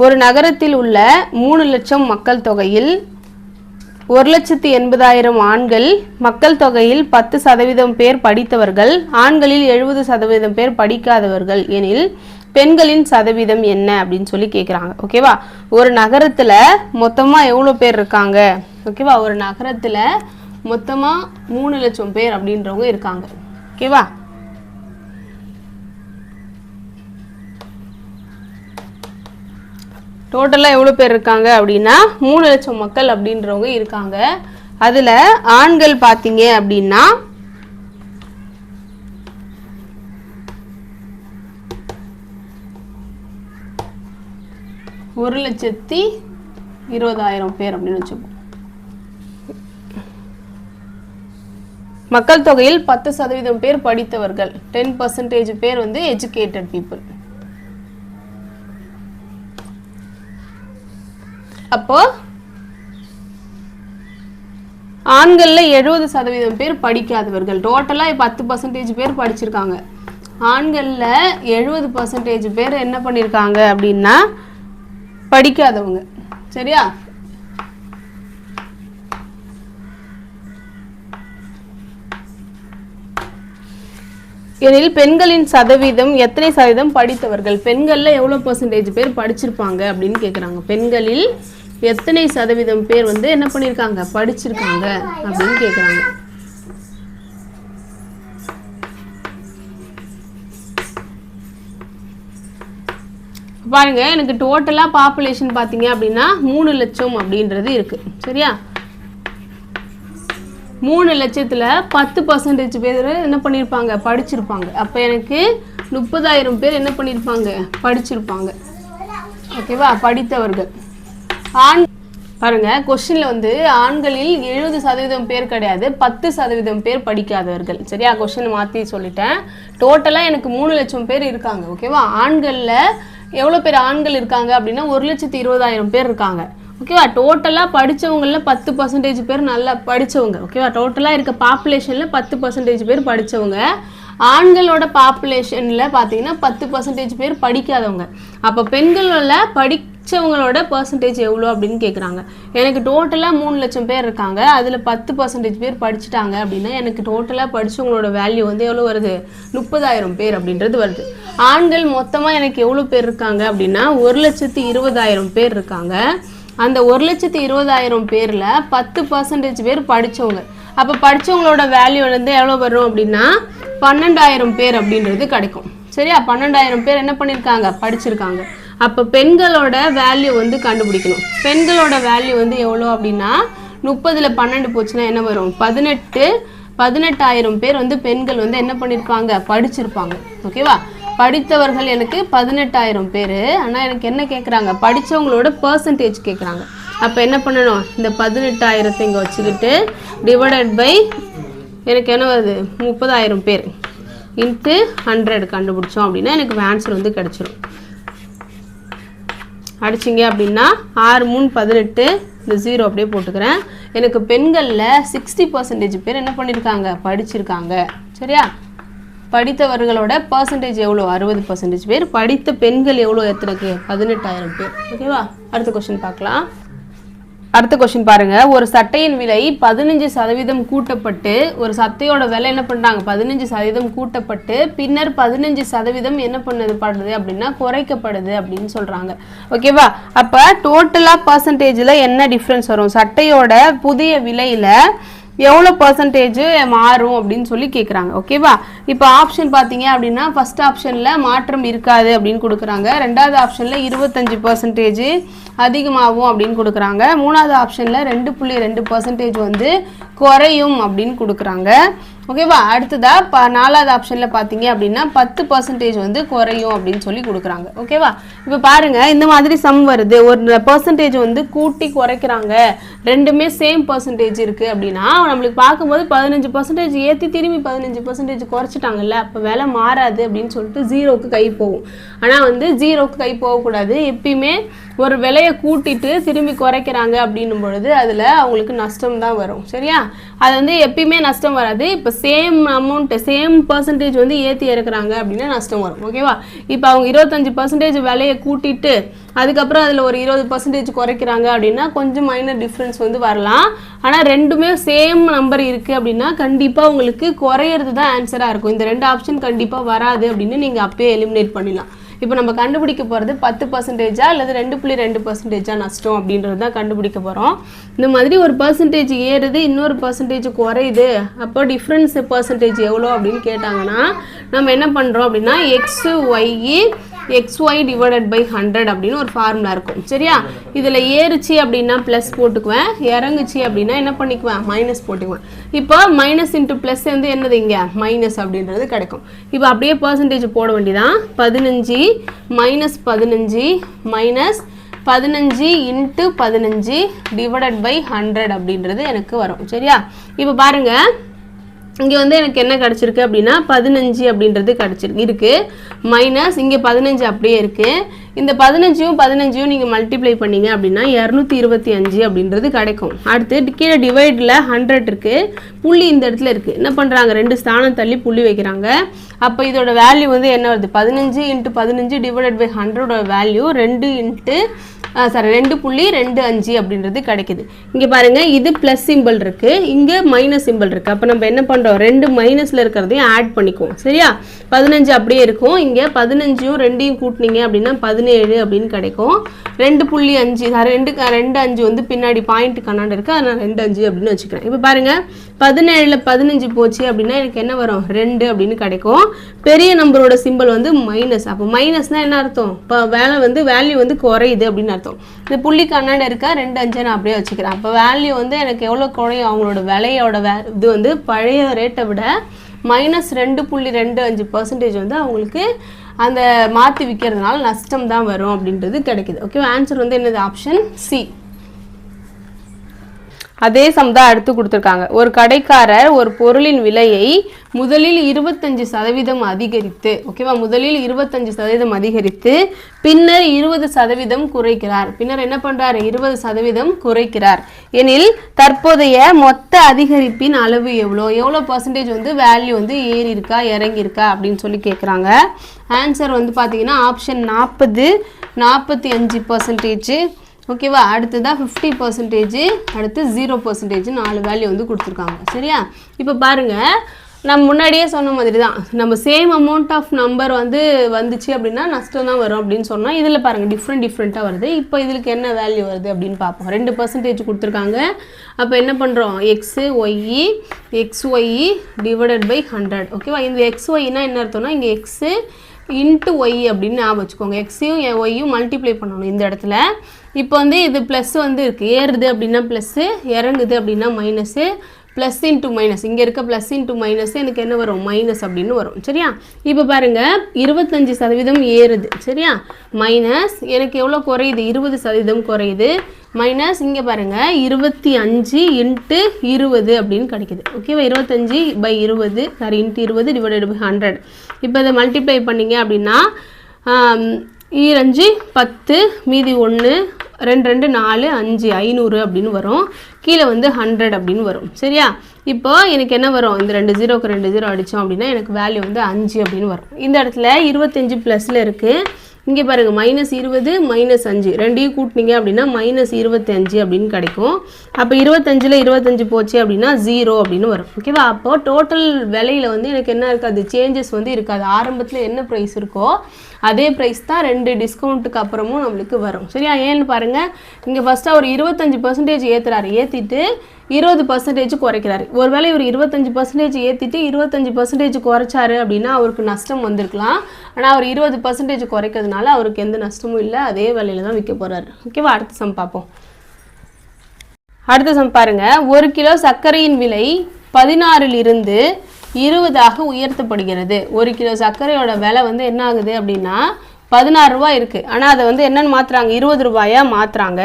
ஒரு நகரத்தில் உள்ள 3 லட்சம் மக்கள் தொகையில் 1,80,000 ஆண்கள், மக்கள் தொகையில் 10% பேர் படித்தவர்கள், ஆண்களில் 70% பேர் படிக்காதவர்கள் எனில் பெண்களின் சதவீதம் என்ன அப்படின்னு சொல்லி கேட்குறாங்க. ஓகேவா, ஒரு நகரத்தில் மொத்தமாக எவ்வளோ பேர் இருக்காங்க? ஓகேவா, ஒரு நகரத்தில் மொத்தமாக 3 லட்சம் பேர் அப்படின்றவங்க இருக்காங்க. ஓகேவா, டோட்டலாக எவ்வளோ பேர் இருக்காங்க அப்படின்னா 3 லட்சம் மக்கள் அப்படின்றவங்க இருக்காங்க. அதில் ஆண்கள் பார்த்தீங்க அப்படின்னா 1,20,000 பேர் அப்படின்னு வச்சுப்போம். மக்கள் தொகையில் 10% பேர் படித்தவர்கள், 10% பேர் வந்து எஜுகேட்டட் பீப்புள். அப்போ ஆண்கள்ல 70% பேர் படிக்காதவர்கள். டோட்டலா 10% பேர் படிச்சிருக்காங்க. ஆண்கள்ல 70% பேர் என்ன பண்ணிருக்காங்க அப்படின்னா படிக்காதவங்க. சரியா, எனில் பெண்களின் சதவீதம் எத்தனை சதவீதம் படித்தவர்கள்? பெண்கள்ல எவ்வளவு % பேர் படிச்சிருப்பாங்க அப்படின்னு கேக்குறாங்க. பெண்களில் எத்தனை சதவீதம் பேர் வந்து என்ன பண்ணிருக்காங்க, படிச்சிருக்காங்க அப்படின்னு கேக்குறாங்க. பாருங்க, எனக்கு டோட்டலா பாப்புலேஷன் பாத்தீங்க அப்படின்னா 3 லட்சம் அப்படின்றது இருக்கு. சரியா, 3 லட்சத்துல 10% பேர் என்ன பண்ணிருப்பாங்க, படிச்சிருப்பாங்க. அப்ப எனக்கு 30,000 பேர் என்ன பண்ணிருப்பாங்க, படிச்சிருப்பாங்க. ஓகேவா, படித்தவர்கள். ஆண் பாருங்க, கொஸ்டின்ல வந்து ஆண்களில் 70% பேர் கிடையாது, 10% பேர் படிக்காதவர்கள். சரியா, கொஸ்டின் மாத்தி சொல்லிட்டேன். டோட்டலா எனக்கு 3 லட்சம் பேர் இருக்காங்க. ஓகேவா, ஆண்கள்ல எவ்வளவு பேர் ஆண்கள் இருக்காங்க அப்படின்னா 1,20,000 பேர் இருக்காங்க. ஓகேவா, டோட்டலா படிச்சவங்கள 10% பேர் நல்லா படிச்சவங்க. ஓகேவா, டோட்டலா இருக்க பாப்புலேஷன்ல 10% பேர் படிச்சவங்க. ஆண்களோட பாப்புலேஷன்ல பாத்தீங்கன்னா 10% பேர் படிக்காதவங்க. அப்ப பெண்களோட படிச்சவங்களோட பெர்சன்டேஜ் எவ்வளோ அப்படின்னு கேட்குறாங்க. எனக்கு டோட்டலா 3 லட்சம் பேர் இருக்காங்க, அதுல 10% பேர் படிச்சுட்டாங்க அப்படின்னா எனக்கு டோட்டலா படிச்சவங்களோட வேல்யூ வந்து எவ்வளோ வருது, 30,000 பேர் அப்படின்றது வருது. ஆண்கள் மொத்தமா எனக்கு எவ்வளோ பேர் இருக்காங்க அப்படின்னா 1,20,000 பேர் இருக்காங்க. அந்த 1,20,000 பேர்ல 10% பேர் படிச்சவங்க. அப்ப படிச்சவங்களோட வேல்யூ வந்து எவ்வளோ வரும் அப்படின்னா 12,000 பேர் அப்படின்றது கிடைக்கும். சரியா, 12,000 பேர் என்ன பண்ணிருக்காங்க, படிச்சிருக்காங்க. அப்ப பெண்களோட வேல்யூ வந்து கண்டுபிடிக்கணும். பெண்களோட வேல்யூ வந்து எவ்வளோ அப்படின்னா 30ல 12 போச்சுன்னா என்ன வரும், 18,000 பேர் வந்து பெண்கள் வந்து என்ன பண்ணிருப்பாங்க, படிச்சிருப்பாங்க. ஓகேவா, படித்தவர்கள் எனக்கு 18,000 பேர். ஆனா எனக்கு என்ன கேட்குறாங்க, படிச்சவங்களோட பெர்சன்டேஜ் கேட்குறாங்க. அப்போ என்ன பண்ணணும், இந்த 18,000 இங்கே வச்சுக்கிட்டு டிவைடட் பை எனக்கு என்ன வருது 30,000 பேர் இன்ட்டு 100 கண்டுபிடிச்சோம் அப்படின்னா எனக்கு ஆன்சர் வந்து கிடைச்சிரும். அடிச்சிங்க அப்படின்னா 6 3 18, இந்த 0 அப்படியே போட்டுக்கிறேன். எனக்கு பெண்களில் 60% பேர் என்ன பண்ணியிருக்காங்க, படிச்சிருக்காங்க. சரியா, படித்தவர்களோட பர்சன்டேஜ் எவ்வளோ, 60% பேர். படித்த பெண்கள் எவ்வளோ, எத்தனைக்கு, 18,000 பேர். ஓகேவா, அடுத்த கொஸ்டின் பார்க்கலாம். அடுத்த கொஸ்டின் பாருங்க, ஒரு சட்டையின் விலை 15% கூட்டப்பட்டு, ஒரு சட்டையோட விலை என்ன பண்றாங்க 15% கூட்டப்பட்டு பின்னர் 15% என்ன படுது அப்படின்னா குறைக்கப்படுது அப்படின்னு சொல்றாங்க. ஓகேவா, அப்ப டோட்டலா பர்சன்டேஜ்ல என்ன டிஃபரன்ஸ் வரும், சட்டையோட புதிய விலையில எவ்வளோ பர்சன்டேஜ் மாறும் அப்படின்னு சொல்லி கேட்குறாங்க. ஓகேவா, இப்போ ஆப்ஷன் பார்த்தீங்க அப்படின்னா ஃபர்ஸ்ட் ஆப்ஷனில் மாற்றம் இருக்காது அப்படின்னு கொடுக்குறாங்க. ரெண்டாவது ஆப்ஷனில் 25% அதிகமாகும் அப்படின்னு கொடுக்குறாங்க. மூணாவது ஆப்ஷனில் 2.2% வந்து குறையும் அப்படின்னு கொடுக்குறாங்க. ஓகேவா, அடுத்ததா நாலாவது ஆப்ஷனில் பார்த்தீங்க அப்படின்னா 10% வந்து குறையும் அப்படின்னு சொல்லி கொடுக்குறாங்க. ஓகேவா, இப்போ பாருங்க, இந்த மாதிரி சம் வருது, ஒரு பர்சன்டேஜ் வந்து கூட்டி குறைக்கிறாங்க, ரெண்டுமே சேம் பர்சன்டேஜ் இருக்கு அப்படின்னா நம்மளுக்கு பார்க்கும்போது 15% ஏற்றி திரும்பி 15% குறைச்சிட்டாங்கல்ல, அப்போ விலை மாறாது அப்படின்னு சொல்லிட்டு 0க்கு கை போகும். ஆனால் வந்து 0க்கு கை போகக்கூடாது. எப்பயுமே ஒரு விலையை கூட்டிட்டு திரும்பி குறைக்கிறாங்க அப்படின்னும் பொழுது அதில் அவங்களுக்கு நஷ்டம் தான் வரும். சரியா, அது வந்து எப்பயுமே நஷ்டம் வராது. இப்போ சேம் அமௌண்ட் சேம் பர்சன்டேஜ் வந்து ஏற்றி இறக்குறாங்க அப்படின்னா நஷ்டம் வரும். ஓகேவா, இப்போ அவங்க 25% விலையை கூட்டிட்டு அதுக்கப்புறம் அதில் ஒரு 20% குறைக்கிறாங்க அப்படின்னா கொஞ்சம் மைனர் டிஃப்ரென்ஸ் வந்து வரலாம். ஆனால் ரெண்டுமே சேம் நம்பர் இருக்குது அப்படின்னா கண்டிப்பாக உங்களுக்கு குறையிறது தான் ஆன்சராக இருக்கும். இந்த ரெண்டு ஆப்ஷன் கண்டிப்பாக வராது அப்படின்னு நீங்கள் அப்பயே எலிமினேட் பண்ணிடலாம். இப்போ நம்ம கண்டுபிடிக்க போகிறது 10% அல்லது 2.2% நஷ்டம் அப்படின்றது தான் கண்டுபிடிக்க போகிறோம். இந்த மாதிரி ஒரு பர்சன்டேஜ் ஏறுது, இன்னொரு பர்சன்டேஜ் குறையுது, அப்போ டிஃப்ரென்ஸ் பர்சன்டேஜ் எவ்வளோ அப்படின்னு கேட்டாங்கன்னா நம்ம என்ன பண்ணுறோம் அப்படின்னா xy divided by 100 அப்படின்னு ஒரு ஃபார்முலா இருக்கும். சரியா, இதில் ஏறுச்சு அப்படின்னா ப்ளஸ் போட்டுக்குவேன், இறங்குச்சு அப்படின்னா என்ன பண்ணிக்குவேன், மைனஸ் போட்டுக்குவேன். இப்போ மைனஸ் இன்ட்டு ப்ளஸ் வந்து என்னது இங்கே மைனஸ் அப்படின்றது கிடைக்கும். இப்போ அப்படியே பர்சன்டேஜ் போட வேண்டியதான். 15 minus 15 minus 15 into 15 divided by 100 அப்படின்றது எனக்கு வரும். சரியா, இப்போ பாருங்கள் இங்கே வந்து எனக்கு என்ன கிடச்சிருக்கு அப்படின்னா 15 அப்படின்றது கிடச்சிருக்கு மைனஸ் இங்கே 15 அப்படியே இருக்குது. இந்த 15 நீங்கள் மல்டிப்ளை பண்ணிங்க அப்படின்னா 225 அப்படின்றது கிடைக்கும். அடுத்து கீழே டிவைடில் 100 இருக்குது, புள்ளி இந்த இடத்துல இருக்குது. என்ன பண்ணுறாங்க, 2 ஸ்தானம் தள்ளி புள்ளி வைக்கிறாங்க. அப்போ இதோட வேல்யூ வந்து என்ன வருது, 15 இன்ட்டு 15 டிவைடட் பை 100 வேல்யூ 2.25 அப்படின்றது கிடைக்குது. இங்கே பாருங்கள், இது ப்ளஸ் சிம்பிள் இருக்குது, இங்கே மைனஸ் சிம்பிள் இருக்குது. அப்போ நம்ம என்ன பண்ணுறோம், 2 மைனஸில் இருக்கிறதையும் ஆட் பண்ணிக்குவோம். சரியா, 15 அப்படியே இருக்கும். இங்கே 15யும் 2யும் கூட்டினீங்க அப்படின்னா 17 அப்படின்னு கிடைக்கும். 2.5 2 வந்து பின்னாடி பாயிண்ட் கண்ணாடி இருக்குது, அதனால் 2.5 அப்படின்னு வச்சுக்கிறேன். இப்போ பாருங்கள் 17ல் 15 போச்சு அப்படின்னா எனக்கு என்ன வரும், 2 அப்படின்னு கிடைக்கும். பெரிய நம்பரோட சிம்பிள் வந்து மைனஸ். அப்போ மைனஸ்னால் என்ன அர்த்தம், இப்போ வேல்யூ வந்து குறையுது அப்படின்னு அர்த்தம். இந்த புள்ளி கண்ணாடி இருக்கா 2.5 நான் அப்படியே வச்சுக்கிறேன். அப்போ வேல்யூ வந்து எனக்கு எவ்வளோ குறையும், அவங்களோட விலையோட இது வந்து பழைய ரேட்டை விட -2.25% வந்து அவங்களுக்கு அந்த மாற்றி விற்கிறதுனால நஷ்டம் தான் வரும் அப்படின்றது கிடைக்குது. ஓகே, ஆன்சர் வந்து என்னது, ஆப்ஷன் சி. அதே சம் தான் அடுத்து கொடுத்துருக்காங்க. ஒரு கடைக்காரர் ஒரு பொருளின் விலையை முதலில் 25% அதிகரித்து, ஓகேவா, முதலில் 25% அதிகரித்து பின்னர் 20% குறைக்கிறார். பின்னர் என்ன பண்ணுறாரு, 20% குறைக்கிறார் எனில் தற்போதைய மொத்த அதிகரிப்பின் அளவு எவ்வளோ பர்சன்டேஜ் வந்து வேல்யூ வந்து ஏறி இருக்கா இறங்கியிருக்கா அப்படின்னு சொல்லி கேட்குறாங்க. ஆன்சர் வந்து பார்த்தீங்கன்னா ஆப்ஷன் 45%. ஓகேவா, அடுத்ததான் 50%, அடுத்து 0%, 4 வேல்யூ வந்து கொடுத்துருக்காங்க. சரியா, இப்போ பாருங்கள் நம்ம முன்னாடியே சொன்ன மாதிரி தான், நம்ம சேம் அமௌண்ட் ஆஃப் நம்பர் வந்துச்சு அப்படின்னா நஷ்டம் தான் வரும் அப்படின்னு சொன்னால், இதில் பாருங்கள் டிஃப்ரெண்ட்டாக வருது. இப்போ இதுக்கு என்ன வேல்யூ வருது அப்படின்னு பார்ப்போம். 2% கொடுத்துருக்காங்க. அப்போ என்ன பண்ணுறோம், xy டிவைடட் பை 100. ஓகேவா, இந்த xyனா என்ன அர்த்தம்னா இங்கே x இன்ட்டு ஒய் அப்படின்னு ஞாபகம் வச்சுக்கோங்க. எக்ஸையும் ஒய்யும் மல்டிப்ளை பண்ணணும் இந்த இடத்துல. இப்போ வந்து இது ப்ளஸ் வந்து இருக்குது, ஏறுது அப்படின்னா ப்ளஸ்ஸு, இறங்குது அப்படின்னா மைனஸு, ப்ளஸ் இன்ட்டு மைனஸ், இங்கே இருக்க ப்ளஸ் இன்ட்டு மைனஸ் எனக்கு என்ன வரும், மைனஸ் அப்படின்னு வரும். சரியா, இப்போ பாருங்கள் 25% ஏறுது. சரியா, மைனஸ் எனக்கு எவ்வளோ குறையுது, 20% குறையுது. மைனஸ் இங்கே பாருங்கள் 25 இன்ட்டு 20 அப்படின்னு கிடைக்குது. ஓகேவா, 25/20 இன்ட்டு 20 டிவைடட் பை 100. இப்போ இதை மல்டிப்ளை பண்ணிங்க அப்படின்னா 5 10 மீதி 1 2 2 4 5 500 அப்படின்னு வரும். கீழே வந்து 100 அப்படின்னு வரும். சரியா, இப்போ எனக்கு என்ன வரும், இந்த 2 0க்கு 2 0 அடித்தோம் அப்படின்னா எனக்கு வேல்யூ வந்து 5 அப்படின்னு வரும். இந்த இடத்துல 25 ப்ளஸில் இருக்குது. இங்கே பாருங்கள் -20 -5 ரெண்டையும் கூட்டினீங்க அப்படின்னா -25 அப்படின்னு கிடைக்கும். அப்போ 25ல் 25 போச்சு அப்படின்னா 0 அப்படின்னு வரும். ஓகேவா, அப்போது டோட்டல் விலையில் வந்து எனக்கு என்ன இருக்காது, சேஞ்சஸ் வந்து இருக்காது. ஆரம்பத்தில் என்ன ப்ரைஸ் இருக்கோ அதே ப்ரைஸ் தான் 2 டிஸ்கவுண்ட்டுக்கு அப்புறமும் நம்மளுக்கு வரும். சரியா, ஏன்னு பாருங்கள், இங்கே ஃபஸ்ட்டாக ஒரு 25% ஏற்றுறாரு, ஏற்றிட்டு 20% குறைக்கிறாரு. ஒருவேளை ஒரு 25% ஏற்றிட்டு 25% குறைச்சாரு அப்படின்னா அவருக்கு நஷ்டம் வந்திருக்கலாம். ஆனால் அவர் 20% குறைக்கிறதுனால அவருக்கு எந்த நஷ்டமும் இல்லை, அதே விலையில தான் விற்க போகிறாரு. ஓகேவா, அடுத்த சம் பார்ப்போம். அடுத்த சம் பாருங்கள். 1 கிலோ சர்க்கரையின் விலை 16 இருந்து 20 உயர்த்தப்படுகிறது. 1 கிலோ சர்க்கரையோட விலை வந்து என்ன ஆகுது அப்படின்னா 16 ரூபாய் இருக்குது. ஆனால் அதை வந்து என்னென்னு மாற்றுறாங்க, 20 ரூபாயாக மாற்றுறாங்க.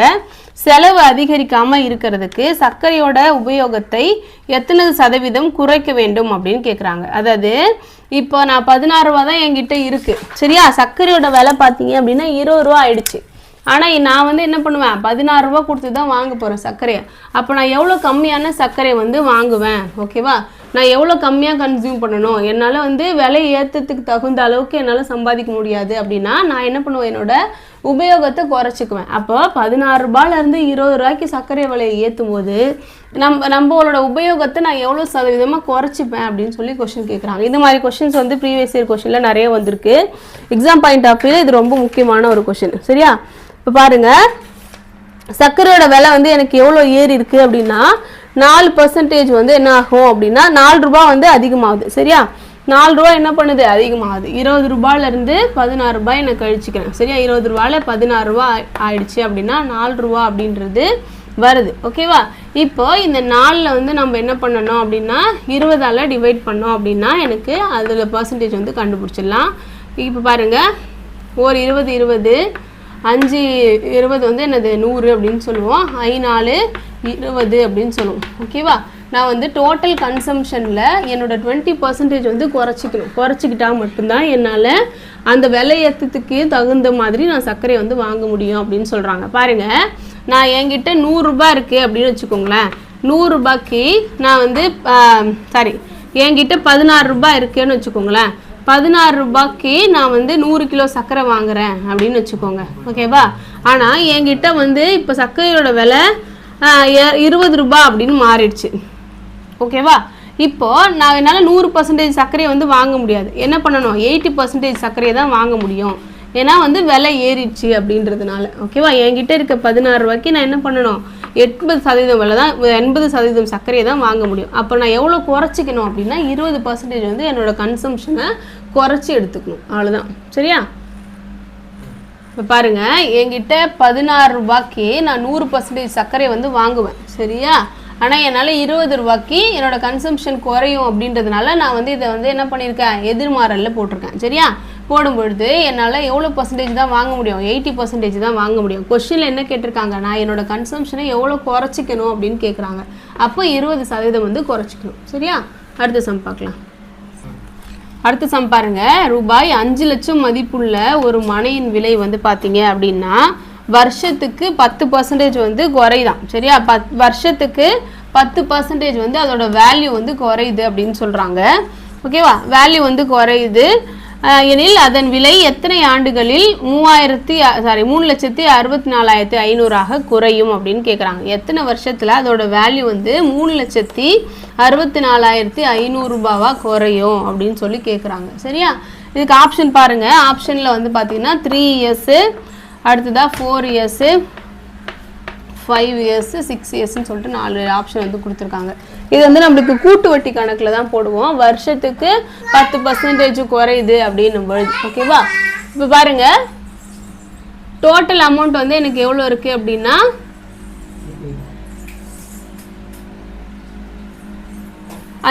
செலவு அதிகரிக்காமல் இருக்கிறதுக்கு சர்க்கரையோட உபயோகத்தை எத்தனை % குறைக்க வேண்டும் அப்படின்னு கேட்குறாங்க. அதாவது இப்போ நான் 16 ரூபா தான் என்கிட்ட இருக்குது. சரியா, சர்க்கரையோட விலை பார்த்தீங்க அப்படின்னா 20 ரூபா ஆயிடுச்சு. ஆனால் நான் வந்து என்ன பண்ணுவேன், 16 ரூபா கொடுத்து தான் வாங்க போகிறேன் சர்க்கரையை. அப்போ நான் எவ்வளோ கம்மியான சர்க்கரை வந்து வாங்குவேன். ஓகேவா, நான் எவ்வளோ கம்மியாக கன்சியூம் பண்ணணும், என்னால் வந்து விலை ஏற்றத்துக்கு தகுந்த அளவுக்கு என்னால் சம்பாதிக்க முடியாது அப்படின்னா நான் என்ன பண்ணுவேன், என்னோட உபயோகத்தை குறைச்சிக்குவேன். அப்போ 16 ரூபாயிலேருந்து 20 ரூபாய்க்கு சர்க்கரை விலையை ஏற்றும் போது நம்மளோட உபயோகத்தை நான் எவ்வளோ சதவீதமாக குறைச்சிப்பேன் அப்படின்னு சொல்லி கொஸ்டின் கேட்குறாங்க. இந்த மாதிரி கொஸ்டின்ஸ் வந்து ப்ரீவியஸ் இயர் கொஸ்டினில் நிறைய வந்திருக்கு. எக்ஸாம் பாயிண்ட் ஆஃப் வியூவில் இது ரொம்ப முக்கியமான ஒரு கொஸ்டின். சரியா? இப்போ பாருங்கள், சர்க்கரையோட விலை வந்து எனக்கு எவ்வளோ ஏறி இருக்குது அப்படின்னா 4% வந்து என்ன ஆகும் அப்படின்னா 4 ரூபா வந்து அதிகமாகுது. சரியா? 4 ரூபா என்ன பண்ணுது, அதிகமாகுது. 20 ரூபாயிலேருந்து 16 ரூபாய் நான் கழிச்சிக்கிறேன். சரியா? 20 ரூபாயில் 16 ரூபா ஆயிடுச்சு அப்படின்னா 4 ரூபா அப்படின்றது வருது. ஓகேவா? இப்போ இந்த 4ல் வந்து நம்ம என்ன பண்ணணும் அப்படின்னா 20ஆல் டிவைட் பண்ணோம் அப்படின்னா எனக்கு அதில் பர்சன்டேஜ் வந்து கண்டுபிடிச்சிடலாம். இப்போ பாருங்கள், ஒரு 20 20 5 20 வந்து என்னது 100 அப்படின்னு சொல்லுவோம். 5 4 20 அப்படின்னு சொல்லுவோம். ஓகேவா? நான் வந்து டோட்டல் கன்சம்ஷனில் என்னோட 20% வந்து குறைச்சிக்கிட்டா மட்டும்தான் என்னால் அந்த விலையேற்றத்துக்கு தகுந்த மாதிரி நான் சர்க்கரையை வந்து வாங்க முடியும் அப்படின்னு சொல்கிறாங்க. பாருங்கள், நான் என்கிட்ட 100 ரூபாய் இருக்குது அப்படின்னு வச்சுக்கோங்களேன். 100 ரூபாய்க்கு நான் வந்து என்கிட்ட 16 ரூபாய் இருக்குன்னு வச்சுக்கோங்களேன். 16 ரூபாய்க்கு நான் வந்து 100 கிலோ சர்க்கரை வாங்குறேன் அப்படின்னு வச்சுக்கோங்க. ஓகேவா? ஆனால் என்கிட்ட வந்து இப்போ சர்க்கரையோட விலை 20 ரூபாய் அப்படின்னு மாறிடுச்சு. ஓகேவா? இப்போது நான் என்னால் 100% சர்க்கரையை வந்து வாங்க முடியாது. என்ன பண்ணணும், 80% சர்க்கரையை தான் வாங்க முடியும். ஏன்னா வந்து விலை ஏறிடுச்சு அப்படின்றதுனால. ஓகேவா? என்கிட்ட இருக்க 16 ரூபாய்க்கு நான் என்ன பண்ணணும், 80% விலை தான், 80% சர்க்கரையை தான் வாங்க முடியும். அப்போ நான் எவ்வளோ குறைச்சிக்கணும் அப்படின்னா 20% வந்து என்னோட கன்சம்ஷனை குறைச்சி எடுத்துக்கணும். அவ்வளோதான். சரியா? இப்போ பாருங்கள், என்கிட்ட 16 ரூபாய்க்கு நான் 100% சர்க்கரை வந்து வாங்குவேன். சரியா? ஆனால் என்னால் 20 ரூபாய்க்கு என்னோடய கன்சம்ஷன் குறையும் அப்படின்றதுனால நான் வந்து இதை வந்து என்ன பண்ணியிருக்கேன், எதிர்மாறலில் போட்டிருக்கேன். சரியா? போடும்பொழுது என்னால் எவ்வளோ பர்சன்டேஜ் தான் வாங்க முடியும், 80% தான் வாங்க முடியும். கொஸ்டினில் என்ன கேட்டிருக்காங்க, நான் என்னோட கன்சம்ஷனை எவ்வளோ குறைச்சிக்கணும் அப்படின்னு கேட்குறாங்க. அப்போ 20% வந்து குறைச்சிக்கணும். சரியா? அடுத்த சம் பார்க்கலாம். அடுத்த சம் பாருங்க, ரூபாய் 5 லட்சம் மதிப்புள்ள ஒரு மனையின் விலை வந்து பார்த்தீங்க அப்படின்னா வருஷத்துக்கு 10% வந்து குறையுதான். சரியா? வருஷத்துக்கு 10% வந்து அதோட வேல்யூ வந்து குறையுது அப்படின்னு சொல்கிறாங்க. ஓகேவா? வேல்யூ வந்து குறையுது எனில் அதன் விலை எத்தனை ஆண்டுகளில் 3,64,500 குறையும் அப்படின்னு கேட்குறாங்க. எத்தனை வருஷத்தில் அதோட வேல்யூ வந்து 3,64,500 ரூபாவா குறையும் அப்படின்னு சொல்லி கேட்குறாங்க. சரியா? இதுக்கு ஆப்ஷன் பாருங்கள். ஆப்ஷனில் வந்து பார்த்தீங்கன்னா 3 இயர்ஸு, அடுத்ததாக 4 இயர்ஸு, 5 இயர்ஸு, 6 இயர்ஸ்ன்னு சொல்லிட்டு 4 ஆப்ஷன் வந்து கொடுத்துருக்காங்க. இது வந்து நம்மளுக்கு கூட்டு வட்டி கணக்கில் தான் போடுவோம். வருஷத்துக்கு 10% குறையுது அப்படின்னும் பொழுது. ஓகேவா? இப்போ பாருங்கள், டோட்டல் அமௌண்ட் வந்து எனக்கு எவ்வளோ இருக்குது அப்படின்னா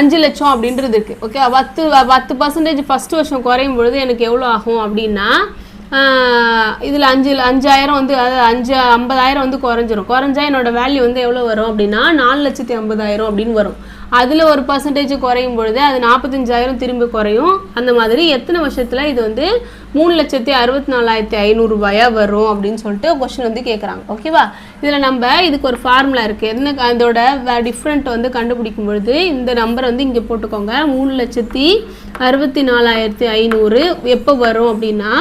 5 லட்சம் அப்படின்றது இருக்குது. ஓகே, 10% ஃபஸ்ட்டு வருஷம் குறையும் பொழுது எனக்கு எவ்வளோ ஆகும் அப்படின்னா இதில் 5,000 வந்து, அதாவது 50,000 வந்து குறைஞ்சா என்னோட வேல்யூ வந்து எவ்வளோ வரும் அப்படின்னா 4,50,000 அப்படின்னு வரும். அதில் ஒரு பர்சன்டேஜ் குறையும் பொழுது அது 45,000 திரும்பி குறையும். அந்த மாதிரி எத்தனை வருஷத்தில் இது வந்து 3,64,500 ரூபாயாக வரும் அப்படின்னு சொல்லிட்டு கொஸ்டின் வந்து கேட்குறாங்க. ஓகேவா? இதில் நம்ம இதுக்கு ஒரு ஃபார்முலா இருக்குது. என்ன அதோட டிஃப்ரெண்ட் வந்து கண்டுபிடிக்கும் பொழுது இந்த நம்பர் வந்து இங்கே போட்டுக்கோங்க. 3,64,500 எப்போ வரும் அப்படின்னா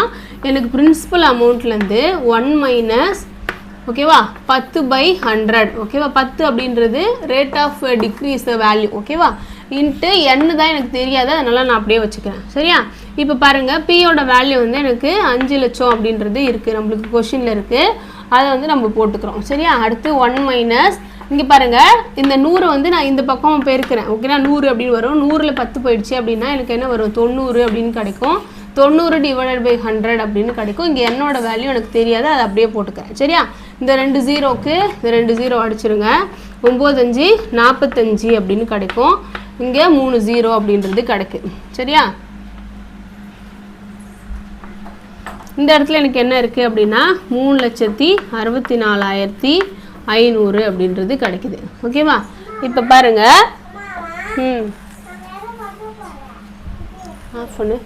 எனக்கு பிரின்சிபல் அமௌண்ட்லேருந்து 1 மைனஸ், ஓகேவா, 10/100. ஓகேவா? 10 அப்படின்றது ரேட் ஆஃப் டிக்ரீஸ் வேல்யூ. ஓகேவா? இன்ட்டு n தான் எனக்கு தெரியாது, அதனால் நான் அப்படியே வச்சுக்கிறேன். சரியா? இப்போ பாருங்கள், பியோட வேல்யூ வந்து எனக்கு 5 லட்சம் அப்படின்றது இருக்குது, நம்மளுக்கு கொஷினில் இருக்குது. அதை வந்து நம்ம போட்டுக்கிறோம். சரியா? அடுத்து 1 மைனஸ், இங்கே பாருங்கள், இந்த 100 வந்து நான் இந்த பக்கம் பெருக்கிறேன். ஓகேனா 100 அப்படின்னு வரும். 100ல் 10 போயிடுச்சு அப்படின்னா எனக்கு என்ன வரும், 90 அப்படின்னு கிடைக்கும். 90 / 100 அப்படின்னு கிடைக்கும். இங்கே என்னோட வேல்யூ எனக்கு தெரியாது, அதை அப்படியே போட்டுக்கிறேன். சரியா? இந்த 2 0க்கு இந்த 2 0 அடிச்சிருங்க. 9 5 45 அப்படின்னு கிடைக்கும். இங்கே 3 0 அப்படின்றது கிடைக்குது. சரியா? இந்த இடத்துல எனக்கு என்ன இருக்குது அப்படின்னா 3,64,500 அப்படின்றது கிடைக்குது. ஓகேவா? இப்போ பாருங்கள், ஆஃப் பண்ணு.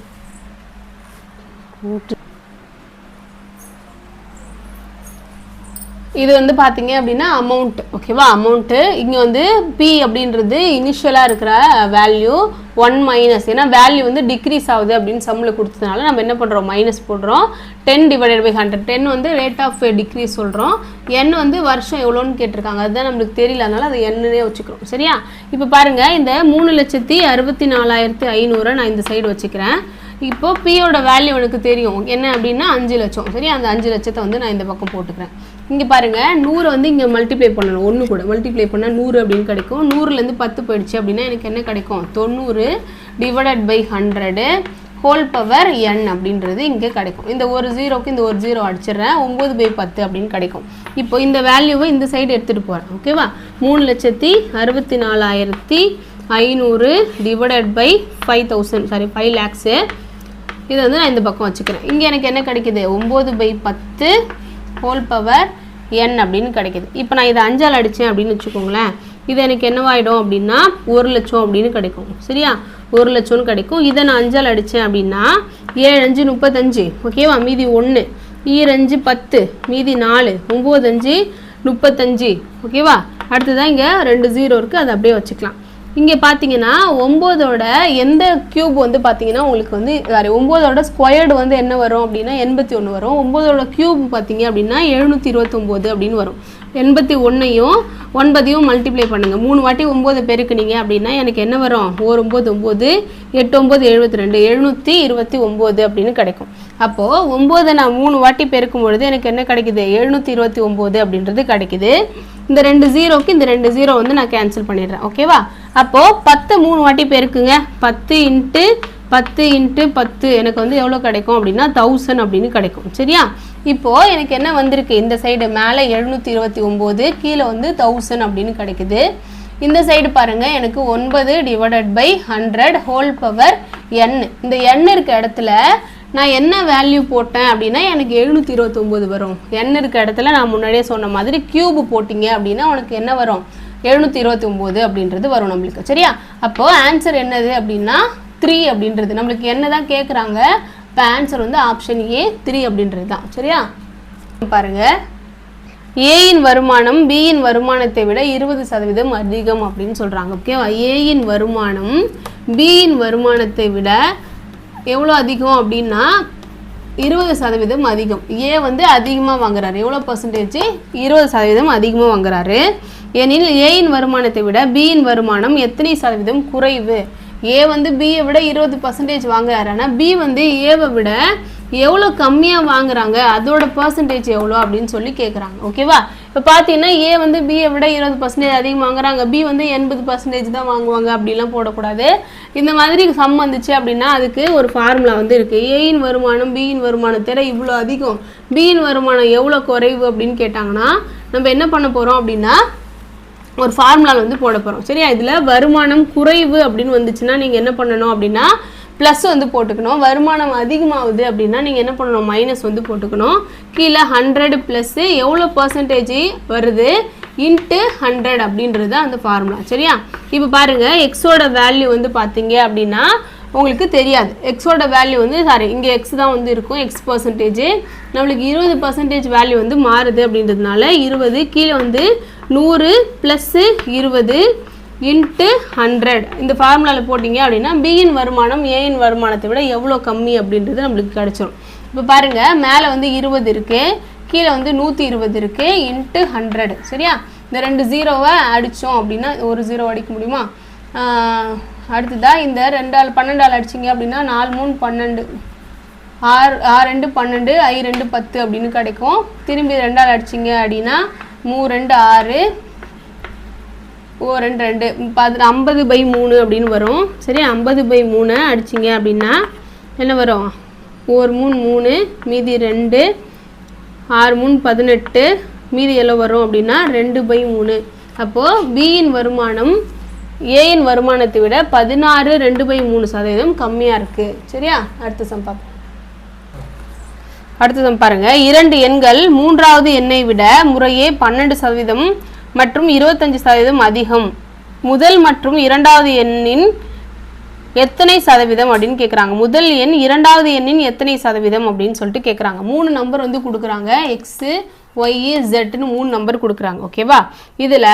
இது வந்து பார்த்தீங்க அப்படின்னா அமௌண்ட், ஓகேவா? அமௌண்ட்டு இங்கே வந்து பி அப்படின்றது இனிஷியலாக இருக்கிற வேல்யூ 1 மைனஸ், ஏன்னா வேல்யூ வந்து டிக்ரீஸ் ஆகுது அப்படின்னு சம்மில் கொடுத்ததுனால நம்ம என்ன பண்ணுறோம், மைனஸ் போடுறோம். 10/100, 10 வந்து ரேட் ஆஃப் டிக்ரீஸ் சொல்கிறோம். n வந்து வருஷம் எவ்வளோன்னு கேட்டிருக்காங்க, அதுதான் நம்மளுக்கு தெரியல, அதனால அதை என்னன்னே வச்சுக்கிறோம். சரியா? இப்போ பாருங்கள், இந்த 3,64,500 நான் இந்த சைடு வச்சுக்கிறேன். இப்போ பியோட வேல்யூ எனக்கு தெரியும் என்ன அப்படின்னா 5 லட்சம். சரி, அந்த 5 லட்சத்தை வந்து நான் இந்த பக்கம் போட்டுக்கிறேன். இங்கே பாருங்கள், 100 வந்து இங்கே மல்டிப்ளை பண்ணணும், 1 கூட மல்டிப்ளை பண்ணால் 100 அப்படின்னு கிடைக்கும். 100லேருந்து 10 போயிடுச்சு அப்படின்னா எனக்கு என்ன கிடைக்கும், 90/100 ஹோல் பவர் n அப்படின்றது இங்கே கிடைக்கும். இந்த ஒரு ஜீரோக்கு இந்த ஒரு ஜீரோ அடிச்சிடுறேன், 9/10 அப்படின்னு கிடைக்கும். இப்போ இந்த வேல்யூவை இந்த சைடு எடுத்துகிட்டு போகிறேன், ஓகேவா? 3,64,500 டிவைடட் பை 5,000, சாரி 5 lakhs. இதை வந்து நான் இந்த பக்கம் வச்சுக்கிறேன். இங்கே எனக்கு என்ன கிடைக்குது, 9/10 ஹோல் பவர் n அப்படின்னு கிடைக்குது. இப்போ நான் இதை 5ஆல் அடித்தேன் அப்படின்னு வச்சுக்கோங்களேன், இது எனக்கு என்னவாயிடும் அப்படின்னா 1 லட்சம் அப்படின்னு கிடைக்கும். சரியா? 1 லட்சம்னு கிடைக்கும். இதை நான் 5ஆல் அடித்தேன் அப்படின்னா 7 5 35, ஓகேவா? மீதி 1, 2 5 10, மீதி 4, 9 5 35, ஓகேவா? அடுத்ததான் இங்கே 2 0 இருக்குது, அதை அப்படியே வச்சுக்கலாம். இங்கே பார்த்தீங்கன்னா 9ஓட எந்த க்யூப் வந்து பார்த்தீங்கன்னா உங்களுக்கு வந்து 9ஓட ஸ்கொயர்டு வந்து என்ன வரும் அப்படின்னா 81 வரும். 9ஓட க்யூப் பார்த்தீங்க அப்படின்னா 729 அப்படின்னு வரும். 81ஐயும் 9ஐயும் மல்டிப்ளை பண்ணுங்கள். 3 வாட்டி 9 பெருக்குனீங்க அப்படின்னா எனக்கு என்ன வரும், 1 9 9 8 9 72 729 அப்படின்னு கிடைக்கும். அப்போது 9 நான் 3 வாட்டி பெருக்கும் பொழுது எனக்கு என்ன கிடைக்குது, 729 அப்படின்றது கிடைக்குது. இந்த 2 0க்கு இந்த 2 0 வந்து நான் கேன்சல் பண்ணிடுறேன், ஓகேவா? அப்போது 10 3 வாட்டி பெருக்குங்க, 10 × 10 × 10 எனக்கு வந்து எவ்வளோ கிடைக்கும் அப்படின்னா 1000 அப்படின்னு கிடைக்கும். சரியா? இப்போது எனக்கு என்ன வந்திருக்கு, இந்த சைடு மேலே 729, கீழே வந்து 1000 அப்படின்னு கிடைக்குது. இந்த சைடு பாருங்கள், எனக்கு 9/100 ஹோல் பவர் n. இந்த n இருக்க இடத்துல நான் என்ன வேல்யூ போட்டேன் அப்படின்னா எனக்கு 729 வரும். n இருக்க இடத்துல நான் முன்னாடியே சொன்ன மாதிரி கியூப் போட்டிங்க அப்படின்னா உனக்கு என்ன வரும், 729 அப்படின்றது வரும் நம்மளுக்கு. சரியா? அப்போது ஆன்சர் என்னது அப்படின்னா 3 அப்படின்றது நம்மளுக்கு என்ன தான் கேட்குறாங்க. இப்போ ஆன்சர் வந்து ஆப்ஷன் A 3 அப்படின்றது தான். சரியா? பாருங்கள், ஏயின் வருமானம் பியின் வருமானத்தை விட 20% அதிகம் அப்படின்னு சொல்கிறாங்க. ஓகேவா? ஏயின் வருமானம் பியின் வருமானத்தை விட எவ்வளோ அதிகம் அப்படின்னா 20% அதிகம். ஏ வந்து அதிகமாக வாங்குறாரு. எவ்வளோ பர்சன்டேஜ், 20% அதிகமாக வாங்குறாரு. ஏனில் ஏயின் வருமானத்தை விட பியின் வருமானம் எத்தனை சதவீதம் குறைவு. ஏ வந்து பியை விட 20% வாங்குறாரு, ஆனால் பி வந்து ஏவை விட எவ்வளோ கம்மியாக வாங்குறாங்க, அதோட பர்சன்டேஜ் எவ்வளோ அப்படின்னு சொல்லி கேட்குறாங்க. ஓகேவா? இப்போ பார்த்தீங்கன்னா ஏ வந்து பியை விட 20% அதிகம் வாங்குறாங்க, பி வந்து 80% தான் வாங்குவாங்க அப்படிலாம் போடக்கூடாது. இந்த மாதிரி சம் வந்துச்சு அப்படின்னா அதுக்கு ஒரு ஃபார்முலா வந்து இருக்குது. ஏயின் வருமானம் பியின் வருமானத்தை விட இவ்வளோ அதிகம், பியின் வருமானம் எவ்வளோ குறைவு அப்படின்னு கேட்டாங்கன்னா நம்ம என்ன பண்ண போகிறோம் அப்படின்னா ஒரு ஃபார்முலாவில் வந்து போட போகிறோம். சரியா? இதில் வருமானம் குறைவு அப்படின்னு வந்துச்சுன்னா நீங்கள் என்ன பண்ணணும் அப்படின்னா ப்ளஸ் வந்து போட்டுக்கணும். வருமானம் அதிகமாகுது அப்படின்னா நீங்கள் என்ன பண்ணணும், மைனஸ் வந்து போட்டுக்கணும். கீழே 100 ப்ளஸ் எவ்வளோ பர்சன்டேஜ் வருது இன்ட்டு 100 அப்படின்றது அந்த ஃபார்முலா. சரியா? இப்போ பாருங்கள், எக்ஸோட வேல்யூ வந்து பார்த்தீங்க அப்படின்னா உங்களுக்கு தெரியாது. எக்ஸோட வேல்யூ வந்து இங்கே எக்ஸ் தான் வந்து இருக்கும், எக்ஸ் பர்சன்டேஜ். நம்மளுக்கு 20% வேல்யூ வந்து மாறுது அப்படின்றதுனால 20, கீழே வந்து 100 ப்ளஸ் 20 இன்ட்டு 100 இந்த ஃபார்முலாவில் போட்டிங்க அப்படின்னா பியின் வருமானம் ஏயின் வருமானத்தை விட எவ்வளோ கம்மி அப்படின்றது நம்மளுக்கு கிடச்சிரும். இப்போ பாருங்கள், மேலே வந்து 20 இருக்குது, கீழே வந்து 120 இருக்குது இன்ட்டு 100. சரியா? இந்த 2 0வை அடித்தோம் அப்படின்னா ஒரு 0 அடிக்க முடியுமா? அடுத்ததாக இந்த 2 12 அடிச்சிங்க அப்படின்னா 4 3 12, 6 2 12, I 2 10 அப்படின்னு கிடைக்கும். திரும்பி 2 அடிச்சிங்க அப்படின்னா 3 2 6, 2 2 50/3 அப்படின்னு வரும். சரி, 50/3 அடிச்சிங்க அப்படின்னா என்ன வரும், 1 3 3, மீதி 2, 6 3 18, மீதி எல்லாம் வரும் அப்படின்னா 2/3. அப்போது பியின் வருமானம் ஏயின் வருமானத்தை விட 16 2/3% கம்மியாக இருக்குது. சரியா? அடுத்த சம் பார்ப்போம். அடுத்த சம் பாருங்கள், 2 எண்கள் மூன்றாவது எண்ணை விட முறையே 12% மற்றும் 25% அதிகம். முதல் மற்றும் இரண்டாவது எண்ணின் எத்தனை சதவீதம் அப்படின்னு கேட்குறாங்க. முதல் எண் இரண்டாவது எண்ணின் எத்தனை சதவீதம் அப்படின்னு சொல்லிட்டு கேட்குறாங்க. 3 நம்பர் வந்து கொடுக்குறாங்க, எக்ஸு ஒய் ஜெட்னு 3 நம்பர் கொடுக்குறாங்க. ஓகேவா? இதில்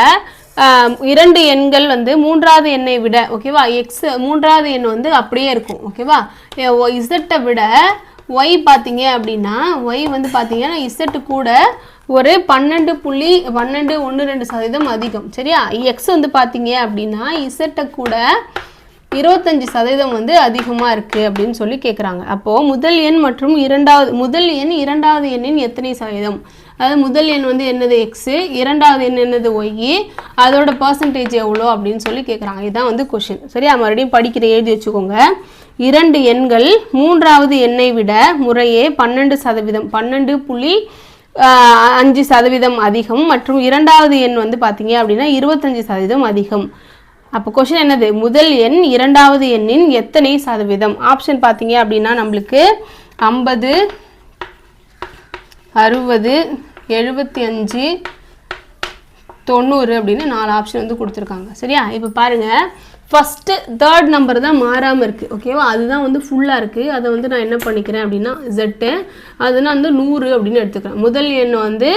2 எண்கள் வந்து மூன்றாவது எண்ணை விட, ஓகேவா, எக்ஸ் மூன்றாவது எண் வந்து அப்படியே இருக்கும். ஓகேவா? இசட்டை விட ஒய் பார்த்தீங்க அப்படின்னா ஒய் வந்து பார்த்தீங்கன்னா இசட்டு கூட ஒரு 12.12% அதிகம். சரியா? எக்ஸ் வந்து பார்த்தீங்க அப்படின்னா இசட்டை கூட 25% வந்து அதிகமாக இருக்குது அப்படின்னு சொல்லி கேட்குறாங்க. அப்போது முதல் எண் மற்றும் இரண்டாவது எண்ணின் எத்தனை சதவீதம், அதாவது முதல் எண் வந்து என்னது எக்ஸு, இரண்டாவது எண் என்னது ஒய், அதோட பர்சன்டேஜ் எவ்வளோ அப்படின்னு சொல்லி கேட்குறாங்க. இதுதான் வந்து கொஷின். சரியா? மறுபடியும் படிக்கிற எழுதி வச்சுக்கோங்க. 2 எண்கள் மூன்றாவது எண்ணை விட முறையே 12.5% அதிகம் மற்றும் இரண்டாவது எண் வந்து பார்த்தீங்க அப்படின்னா 25% அதிகம். அப்போ கொஷின் என்னது, முதல் எண் இரண்டாவது எண்ணின் எத்தனை சதவீதம்? ஆப்ஷன் பார்த்தீங்க அப்படின்னா நம்மளுக்கு 50, 60, 75, 90 அப்படின்னு 4 ஆப்ஷன் வந்து கொடுத்துருக்காங்க. சரியா? இப்போ பாருங்கள், ஃபஸ்ட்டு தேர்ட் நம்பர் தான் மாறாமல் இருக்குது. ஓகேவா? அதுதான் வந்து ஃபுல்லாக இருக்குது. அதை வந்து நான் என்ன பண்ணிக்கிறேன் அப்படின்னா ஜெட்டு, அதுனா வந்து 100 அப்படின்னு எடுத்துக்கிறேன். முதல் எண் வந்து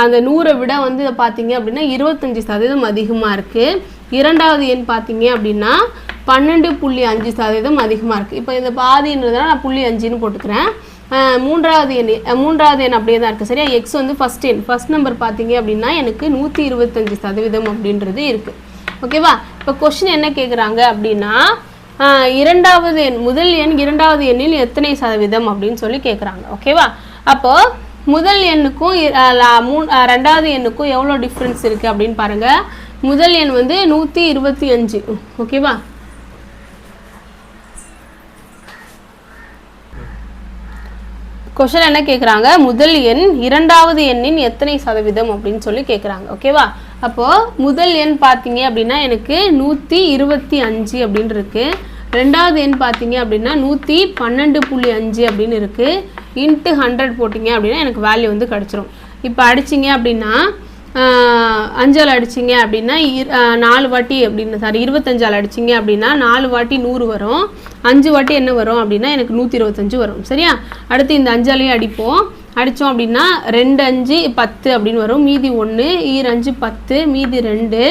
அந்த 100 விட வந்து இதை பார்த்தீங்க அப்படின்னா 25% அதிகமாக இருக்குது. இரண்டாவது எண் பார்த்தீங்க அப்படின்னா 12.5% அதிகமாக இருக்குது. இப்போ இந்த பாதின்றதுனால நான் 0.5ன்னு போட்டுக்கிறேன். மூன்றாவது எண் அப்படியே தான் இருக்குது. சரியா? எக்ஸ் வந்து ஃபஸ்ட் நம்பர் பார்த்தீங்க அப்படின்னா எனக்கு 125% அப்படின்றது இருக்குது. ஓகேவா? இப்போ கொஸ்டின் என்ன கேட்குறாங்க அப்படின்னா இரண்டாவது எண் முதல் எண் இரண்டாவது எண்ணில் எத்தனை சதவீதம் அப்படின்னு சொல்லி கேட்குறாங்க. ஓகேவா? அப்போது முதல் எண்ணுக்கும் ரெண்டாவது எண்ணுக்கும் எவ்வளோ டிஃப்ரென்ஸ் இருக்குது அப்படின்னு பாருங்கள். முதல் எண் வந்து 125. ஓகேவா? கொஸ்டின் என்ன கேட்குறாங்க, முதல் எண் இரண்டாவது எண்ணின் எத்தனை சதவீதம் அப்படின்னு சொல்லி கேட்குறாங்க. ஓகேவா? அப்போது முதல் எண் பார்த்தீங்க அப்படின்னா எனக்கு 125 அப்படின்னு இருக்குது. ரெண்டாவது எண் பார்த்தீங்க அப்படின்னா 112.5 அப்படின்னு இருக்குது. இன்ட்டு 100 போட்டிங்க அப்படின்னா எனக்கு வேல்யூ வந்து கிடச்சிரும். இப்போ அடிச்சிங்க அப்படின்னா 5ஆல் அடிச்சிங்க அப்படின்னா 4 வாட்டி அப்படின்னு 25ஆல் அடிச்சிங்க அப்படின்னா 4 வாட்டி 100 வரும். 5 வாட்டி என்ன வரும் அப்படின்னா எனக்கு 125 வரும். சரியா? அடுத்து இந்த 5ஆலேயே அடிப்போம். அடித்தோம் அப்படின்னா 2 5 10 அப்படின்னு வரும். மீதி 1, 5 10, மீதி 2,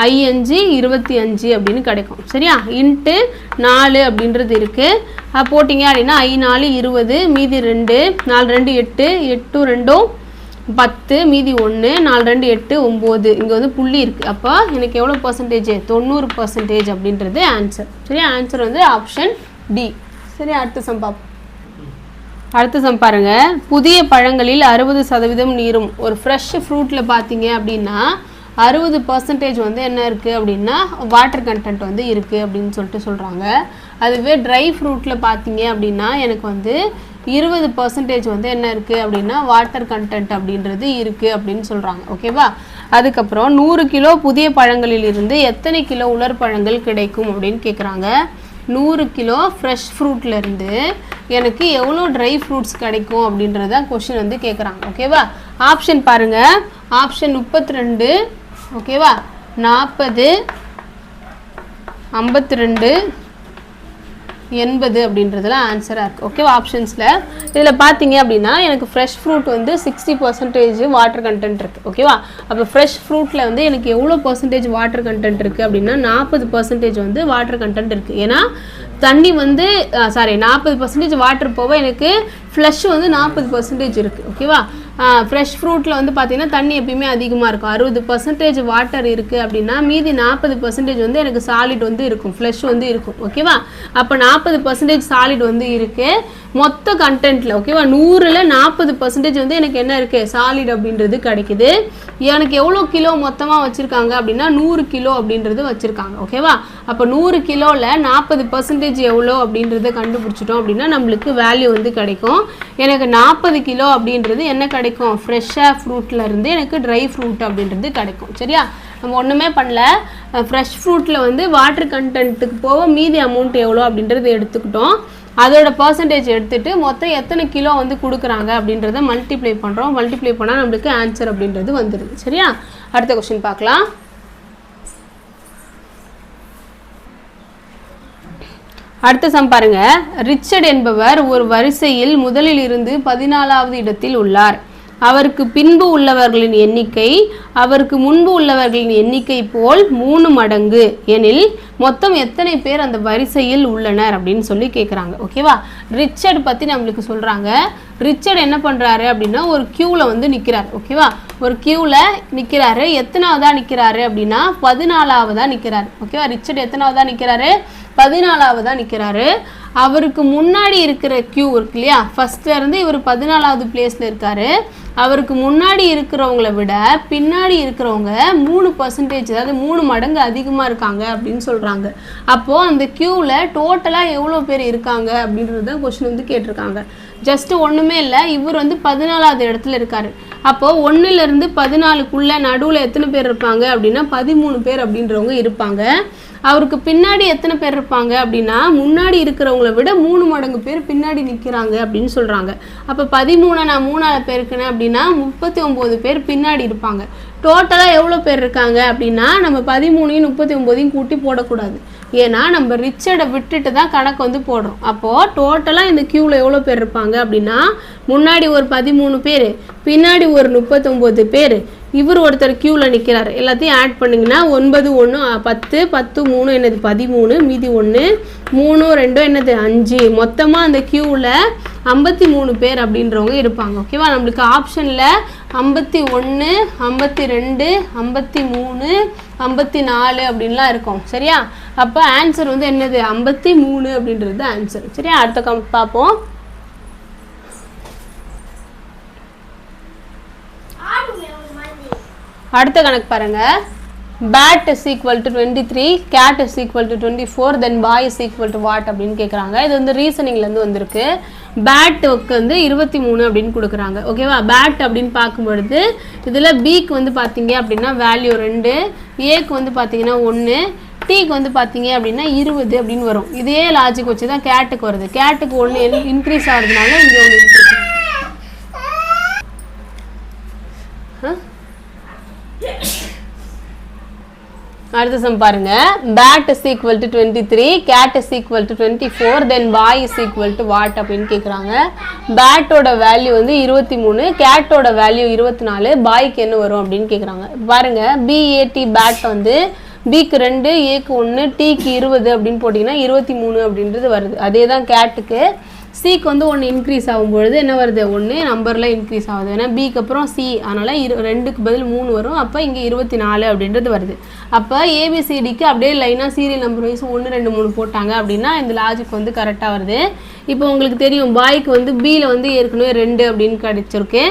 5 25 அப்படின்னு கிடைக்கும். சரியா? இன்ட்டு 4 அப்படின்றது இருக்குது. போட்டிங்க அப்படின்னா 4 20, மீதி 2, 4 2 8, 8 2 10, மீதி 1, 4 2 8 9. இங்கே வந்து புள்ளி இருக்குது. அப்போ எனக்கு எவ்வளோ பர்சன்டேஜ், 90% அப்படின்றது ஆன்சர். சரியா? ஆன்சர் வந்து ஆப்ஷன் டி. சரி, அடுத்த சம் பார்ப்போம். அடுத்த சம் பாருங்கள். புதிய பழங்களில் 60% நீரும். ஒரு ஃப்ரெஷ் ஃப்ரூட்டில் பார்த்தீங்க அப்படின்னா 60% வந்து என்ன இருக்குது அப்படின்னா வாட்டர் கண்டென்ட் வந்து இருக்குது அப்படின்னு சொல்லிட்டு சொல்கிறாங்க. அதுவே ட்ரை ஃப்ரூட்டில் பார்த்தீங்க அப்படின்னா எனக்கு வந்து 20% வந்து என்ன இருக்குது அப்படின்னா வாட்டர் கண்டென்ட் அப்படின்றது இருக்குது அப்படின்னு சொல்கிறாங்க. ஓகேவா? அதுக்கப்புறம் 100 கிலோ புதிய பழங்களில் இருந்து எத்தனை கிலோ உலர் பழங்கள் கிடைக்கும் அப்படின்னு கேட்குறாங்க. 100 கிலோ ஃப்ரெஷ் ஃப்ரூட்லேருந்து எனக்கு எவ்வளோ ட்ரை ஃப்ரூட்ஸ் கிடைக்கும் அப்படின்றத கொஷின் வந்து கேட்குறாங்க. ஓகேவா? ஆப்ஷன் பாருங்கள். ஆப்ஷன் 32, ஓகேவா, 40, 52, 80 அப்படின்றதுல ஆன்சராக இருக்குது. ஓகேவா? ஆப்ஷன்ஸில் இதில் பார்த்தீங்க அப்படின்னா எனக்கு ஃப்ரெஷ் ஃப்ரூட் வந்து 60% வாட்டர் கண்டென்ட் இருக்குது. ஓகேவா? அப்போ ஃப்ரெஷ் ஃப்ரூட்டில் வந்து எனக்கு எவ்வளோ பர்சன்டேஜ் வாட்டர் கண்டென்ட் இருக்குது அப்படின்னா 40% வந்து வாட்டர் கண்டென்ட் இருக்குது. ஏன்னா தண்ணி வந்து 40% வாட்டர் போக எனக்கு ஃப்ளஷ் வந்து 40% இருக்குது. ஓகேவா? ஃப்ரெஷ் ஃப்ரூட்டில் வந்து பார்த்திங்கன்னா தண்ணி எப்பயுமே அதிகமாக இருக்கும். 60% வாட்டர் இருக்குது அப்படின்னா மீதி 40% வந்து எனக்கு சாலிட் வந்து இருக்கும், ஃப்ளஷ் வந்து இருக்கும். ஓகேவா? அப்போ 40% சாலிட் வந்து இருக்குது மொத்த கண்டென்ட்டில். ஓகேவா? 100ல் 40% வந்து எனக்கு என்ன இருக்குது, சாலிட் அப்படின்றது கிடைக்குது. எனக்கு எவ்வளோ கிலோ மொத்தமாக வச்சுருக்காங்க அப்படின்னா 100 கிலோ அப்படின்றது வச்சுருக்காங்க. ஓகேவா? அப்போ 100 கிலோவில் 40% எவ்வளோ அப்படின்றத கண்டுபிடிச்சிட்டோம் அப்படின்னா நம்மளுக்கு வேல்யூ வந்து கிடைக்கும். எனக்கு 40 கிலோ அப்படின்றது என்ன கிடைக்கும், ஃப்ரெஷ்ஷாக ஃப்ரூட்டில் இருந்து எனக்கு ட்ரை ஃப்ரூட் அப்படின்றது கிடைக்கும். சரியா? நம்ம ஒன்றுமே பண்ணல. ஃப்ரெஷ் ஃப்ரூட்டில் வந்து வாட்டர் கண்டென்ட்டுக்கு போக மீதி அமௌண்ட் எவ்வளோ அப்படின்றது எடுத்துக்கிட்டோம். அதோட பர்சன்டேஜ் எடுத்துகிட்டு மொத்தம் எத்தனை கிலோ வந்து கொடுக்குறாங்க அப்படின்றத மல்டிப்ளை பண்ணுறோம். மல்டிப்ளை பண்ணால் நம்மளுக்கு ஆன்சர் அப்படின்றது வந்துடுது. சரியா? அடுத்த கொஸ்டின் பார்க்கலாம். அடுத்த சம் பாருங்க. ரிச்சர்ட் என்பவர் ஒரு வரிசையில் முதலில் இருந்து 14வது இடத்தில் உள்ளார். அவருக்கு பின்பு உள்ளவர்களின் எண்ணிக்கை அவருக்கு முன்பு உள்ளவர்களின் எண்ணிக்கை போல் 3 மடங்கு எனில் மொத்தம் எத்தனை பேர் அந்த வரிசையில் உள்ளனர் அப்படின்னு சொல்லி கேட்குறாங்க. ஓகேவா? ரிச்சர்ட் பற்றி நம்மளுக்கு சொல்கிறாங்க. ரிச்சர்ட் என்ன பண்ணுறாரு அப்படின்னா ஒரு க்யூவில் வந்து நிற்கிறார். ஓகேவா? ஒரு க்யூவில் நிற்கிறாரு. எத்தனாவதாக நிற்கிறாரு அப்படின்னா 14ஆவதாக நிற்கிறாரு. ஓகேவா? ரிச்சர்ட் எத்தனாவதாக நிற்கிறாரு? 14ஆவதாக நிற்கிறாரு. அவருக்கு முன்னாடி இருக்கிற க்யூ இருக்கு இல்லையா, ஃபஸ்ட்லேருந்து இவர் 14ஆவது பிளேஸில் இருக்கார். அவருக்கு முன்னாடி இருக்கிறவங்கள விட பின்னாடி இருக்கிறவங்க 3%, அதாவது 3 மடங்கு அதிகமாக இருக்காங்க அப்படின்னு சொல்கிறாங்க. அப்போது அந்த க்யூவில் டோட்டலாக எவ்வளோ பேர் இருக்காங்க அப்படின்றது தான் கொஸ்டின் வந்து கேட்டிருக்காங்க. ஜஸ்ட்டு ஒன்றுமே இல்லை, இவர் வந்து 14ஆவது இடத்துல இருக்கார். அப்போது 1லேருந்து 14க்குள்ளே நடுவில் எத்தனை பேர் இருப்பாங்க அப்படின்னா 13 பேர் அப்படின்றவங்க இருப்பாங்க. அவருக்கு பின்னாடி எத்தனை பேர் இருப்பாங்க அப்படின்னா முன்னாடி இருக்கிறவங்கள விட 3 மடங்கு பேர் பின்னாடி நிற்கிறாங்க அப்படின்னு சொல்கிறாங்க. அப்போ 13 நான் 3ஆல் பெருக்கினேன் அப்படின்னா 39 பேர் பின்னாடி இருப்பாங்க. டோட்டலாக எவ்வளோ பேர் இருக்காங்க அப்படின்னா நம்ம 13ஐயும் 39ஐயும் கூட்டி போடக்கூடாது. ஏன்னா நம்ம ரிச்சர்டை விட்டுட்டு தான் கணக்கு வந்து போடுறோம். அப்போது டோட்டலாக இந்த க்யூவில் எவ்வளோ பேர் இருப்பாங்க அப்படின்னா முன்னாடி ஒரு 13 பேர், பின்னாடி ஒரு 39 பேர், இவர் ஒருத்தர் க்யூவில் நிற்கிறார். எல்லாத்தையும் ஆட் பண்ணிங்கன்னா 9 1 10 10 3 என்னது 13, மீதி 1 3 2 என்னது 5, மொத்தமாக அந்த க்யூவில் 53 பேர் அப்படின்றவங்க இருப்பாங்க. ஓகேவா? நம்மளுக்கு ஆப்ஷனில் 51 52 53 54 அப்படின்லாம் இருக்கும். சரியா? அப்போ ஆன்சர் வந்து என்னது 53 அப்படின்றது ஆன்சர். சரியா? அடுத்த பார்ப்போம். அடுத்த கணக்கு பாருங்க. bat is equal to 23, cat is equal to 24, then boy is equal to what அப்படின்னு கேட்குறாங்க. இது வந்து ரீசனிங்லேருந்து வந்திருக்கு. பேட்டுக்கு வந்து 23 அப்படின்னு கொடுக்குறாங்க. ஓகேவா? பேட் அப்படின்னு பார்க்கும்பொழுது இதில் பிக்கு வந்து பார்த்தீங்க அப்படின்னா வேல்யூ 2, ஏக்கு வந்து பார்த்தீங்கன்னா 1, டீக்கு வந்து பார்த்தீங்க அப்படின்னா 20 அப்படின்னு வரும். இதே லாஜிக் வச்சு தான் கேட்டுக்கு வருது. கேட்டுக்கு 1 இன்க்ரீஸ் ஆகுறதுனால இங்கே 1 இன்க்ரீஸ். அடுத்த சம் பாருங்க. bat is equal to 23, cat is equal to 24, then boy is equal to what அப்படின்னு கேட்குறாங்க. பேட்டோட வேல்யூ வந்து 23, கேட்டோட வேல்யூ 24, பாய்க்கு என்ன வரும் அப்படின்னு கேட்குறாங்க. பாருங்க, BAT பேட் வந்து பிக்கு 2, ஏக்கு 1, டீக்கு 20 அப்படின்னு போட்டிங்கன்னா 23 அப்படின்றது வருது. அதே தான் கேட்டுக்கு. சிக்கு வந்து 1 இன்க்ரீஸ் ஆகும்பொழுது என்ன வருது? 1 நம்பரில் இன்க்ரீஸ் ஆகுது. ஏன்னா பிக்கு அப்புறம் சி, அதனால் 2க்கு பதில் 3 வரும். அப்போ இங்கே 24 அப்படின்றது வருது. அப்போ ஏபிசிடிக்கு அப்படியே லைனாக சீரியல் நம்பர் வைஸ் 1 2 3 போட்டாங்க அப்படின்னா இந்த லாஜிக் வந்து கரெக்டாக வருது. இப்போ உங்களுக்கு தெரியும் பாய்க்கு வந்து பியில் வந்து ஏற்கனவே 2 அப்படின்னு கிடச்சிருக்கு.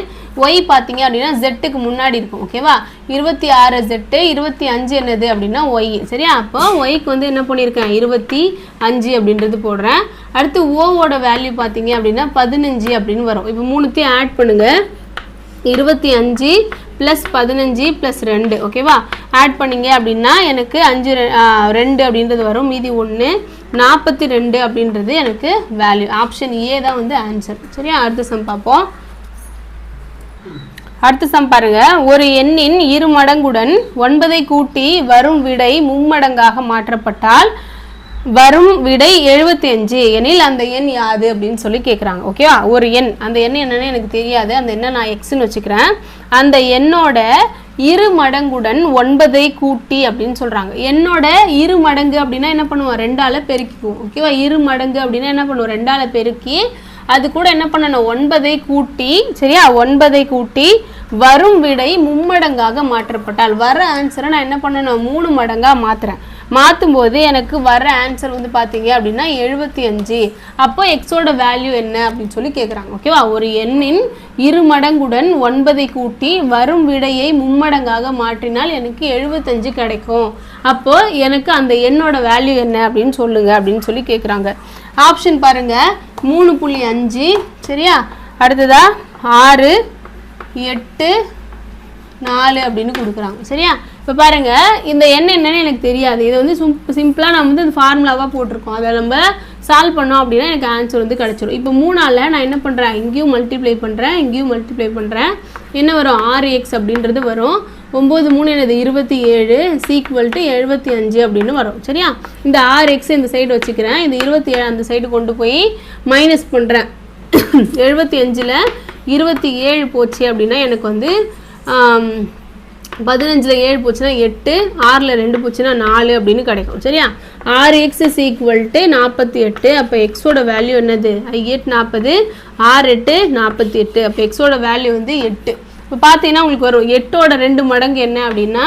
ஒய் பார்த்தீங்க அப்படின்னா ஜெட்டுக்கு முன்னாடி இருக்கும். ஓகேவா? 26 ஜெட்டு, 25 என்னது அப்படின்னா ஒய். சரியா? அப்போ ஒய்க்கு வந்து என்ன பண்ணியிருக்கேன்? 25 அப்படின்றது போடுறேன். அடுத்து ஓவோட வேல்யூ பார்த்தீங்க அப்படின்னா 15 அப்படின்னு வரும். இப்போ 3த்தையும் ஆட் பண்ணுங்கள். 25 + 15 + 2. ஓகேவா? ஆட் பண்ணிங்க அப்படின்னா எனக்கு 2 அப்படின்றது வரும். மீதி 1 42 அப்படின்றது எனக்கு வேல்யூ. ஆப்ஷன் ஏ தான் வந்து ஆன்சர். சரியா? அடுத்த சம் பார்ப்போம். அடுத்த சம் பாருங்க. ஒரு எண்ணின் 2 மடங்குடன் 9ஐ கூட்டி வரும் விடை மும்மடங்காக மாற்றப்பட்டால் வரும் விடை 75 எனில் அந்த எண் யாது அப்படின்னு சொல்லி கேட்குறாங்க. ஓகேவா? ஒரு எண், அந்த எண் என்னன்னு எனக்கு தெரியாது, அந்த எண்ணை நான் எக்ஸ்ன்னு வச்சுக்கிறேன். அந்த எண்ணோட 2 மடங்குடன் 9ஐ கூட்டி அப்படின்னு சொல்கிறாங்க. எண்ணோட 2 மடங்கு அப்படின்னா என்ன பண்ணுவோம்? 2ஆல் பெருக்கிக்குவோம். ஓகேவா? 2 மடங்கு அப்படின்னா என்ன பண்ணுவோம்? 2ஆல் பெருக்கி அது கூட என்ன பண்ணணும்? 9ஐ கூட்டி, சரியா? 9ஐ கூட்டி வரும் விடை மும்மடங்காக மாற்றப்பட்டால் வர ஆன்சரை நான் என்ன பண்ணணும்? 3 மடங்காக மாற்றுறேன். மாற்றும் போது எனக்கு வர ஆன்சர் வந்து பார்த்தீங்க அப்படின்னா 75. அப்போ எக்ஸோட வேல்யூ என்ன அப்படின்னு சொல்லி கேட்குறாங்க. ஓகேவா? ஒரு எண்ணின் 2 மடங்குடன் 9ஐ கூட்டி வரும் விடையை மும்மடங்காக மாற்றினால் எனக்கு 75 கிடைக்கும். அப்போ எனக்கு அந்த எண்ணோட வேல்யூ என்ன அப்படின்னு சொல்லுங்க அப்படின்னு சொல்லி கேட்குறாங்க. ஆப்ஷன் பாருங்க. 3.5, சரியா? அடுத்ததா 6 8 4 அப்படின்னு கொடுக்குறாங்க. சரியா? இப்போ பாருங்கள், இந்த எண் என்னன்னு எனக்கு தெரியாது. இது வந்து சிம்பிளாக நம்ம வந்து இந்த ஃபார்முலாவாக போட்டிருக்கோம். அதை நம்ம சால்வ் பண்ணோம் அப்படின்னா எனக்கு ஆன்சர் வந்து கிடச்சிடும். இப்போ 3ஆல் நான் என்ன பண்ணுறேன்? இங்கேயும் மல்டிப்ளை பண்ணுறேன், இங்கேயும் மல்டிப்ளை பண்ணுறேன். என்ன வரும்? 6x அப்படின்றது வரும். 9 3 என்னது 27 = 75 அப்படின்னு வரும். சரியா? இந்த 6x இந்த சைடு வச்சுக்கிறேன், இந்த 27 அந்த சைடு கொண்டு போய் மைனஸ் பண்ணுறேன். 75ல் 27 போச்சு அப்படின்னா எனக்கு வந்து 15ல் 7 போச்சுன்னா 8, 6ல் 2 போச்சுன்னா 4 அப்படின்னு கிடைக்கும். சரியா? 6x = 48. அப்போ எக்ஸோட வேல்யூ என்னது? 8 40, 6 8 48. அப்போ எக்ஸோட வேல்யூ வந்து 8. இப்போ பார்த்தீங்கன்னா உங்களுக்கு வரும் 8ஓட 2 மடங்கு என்ன அப்படின்னா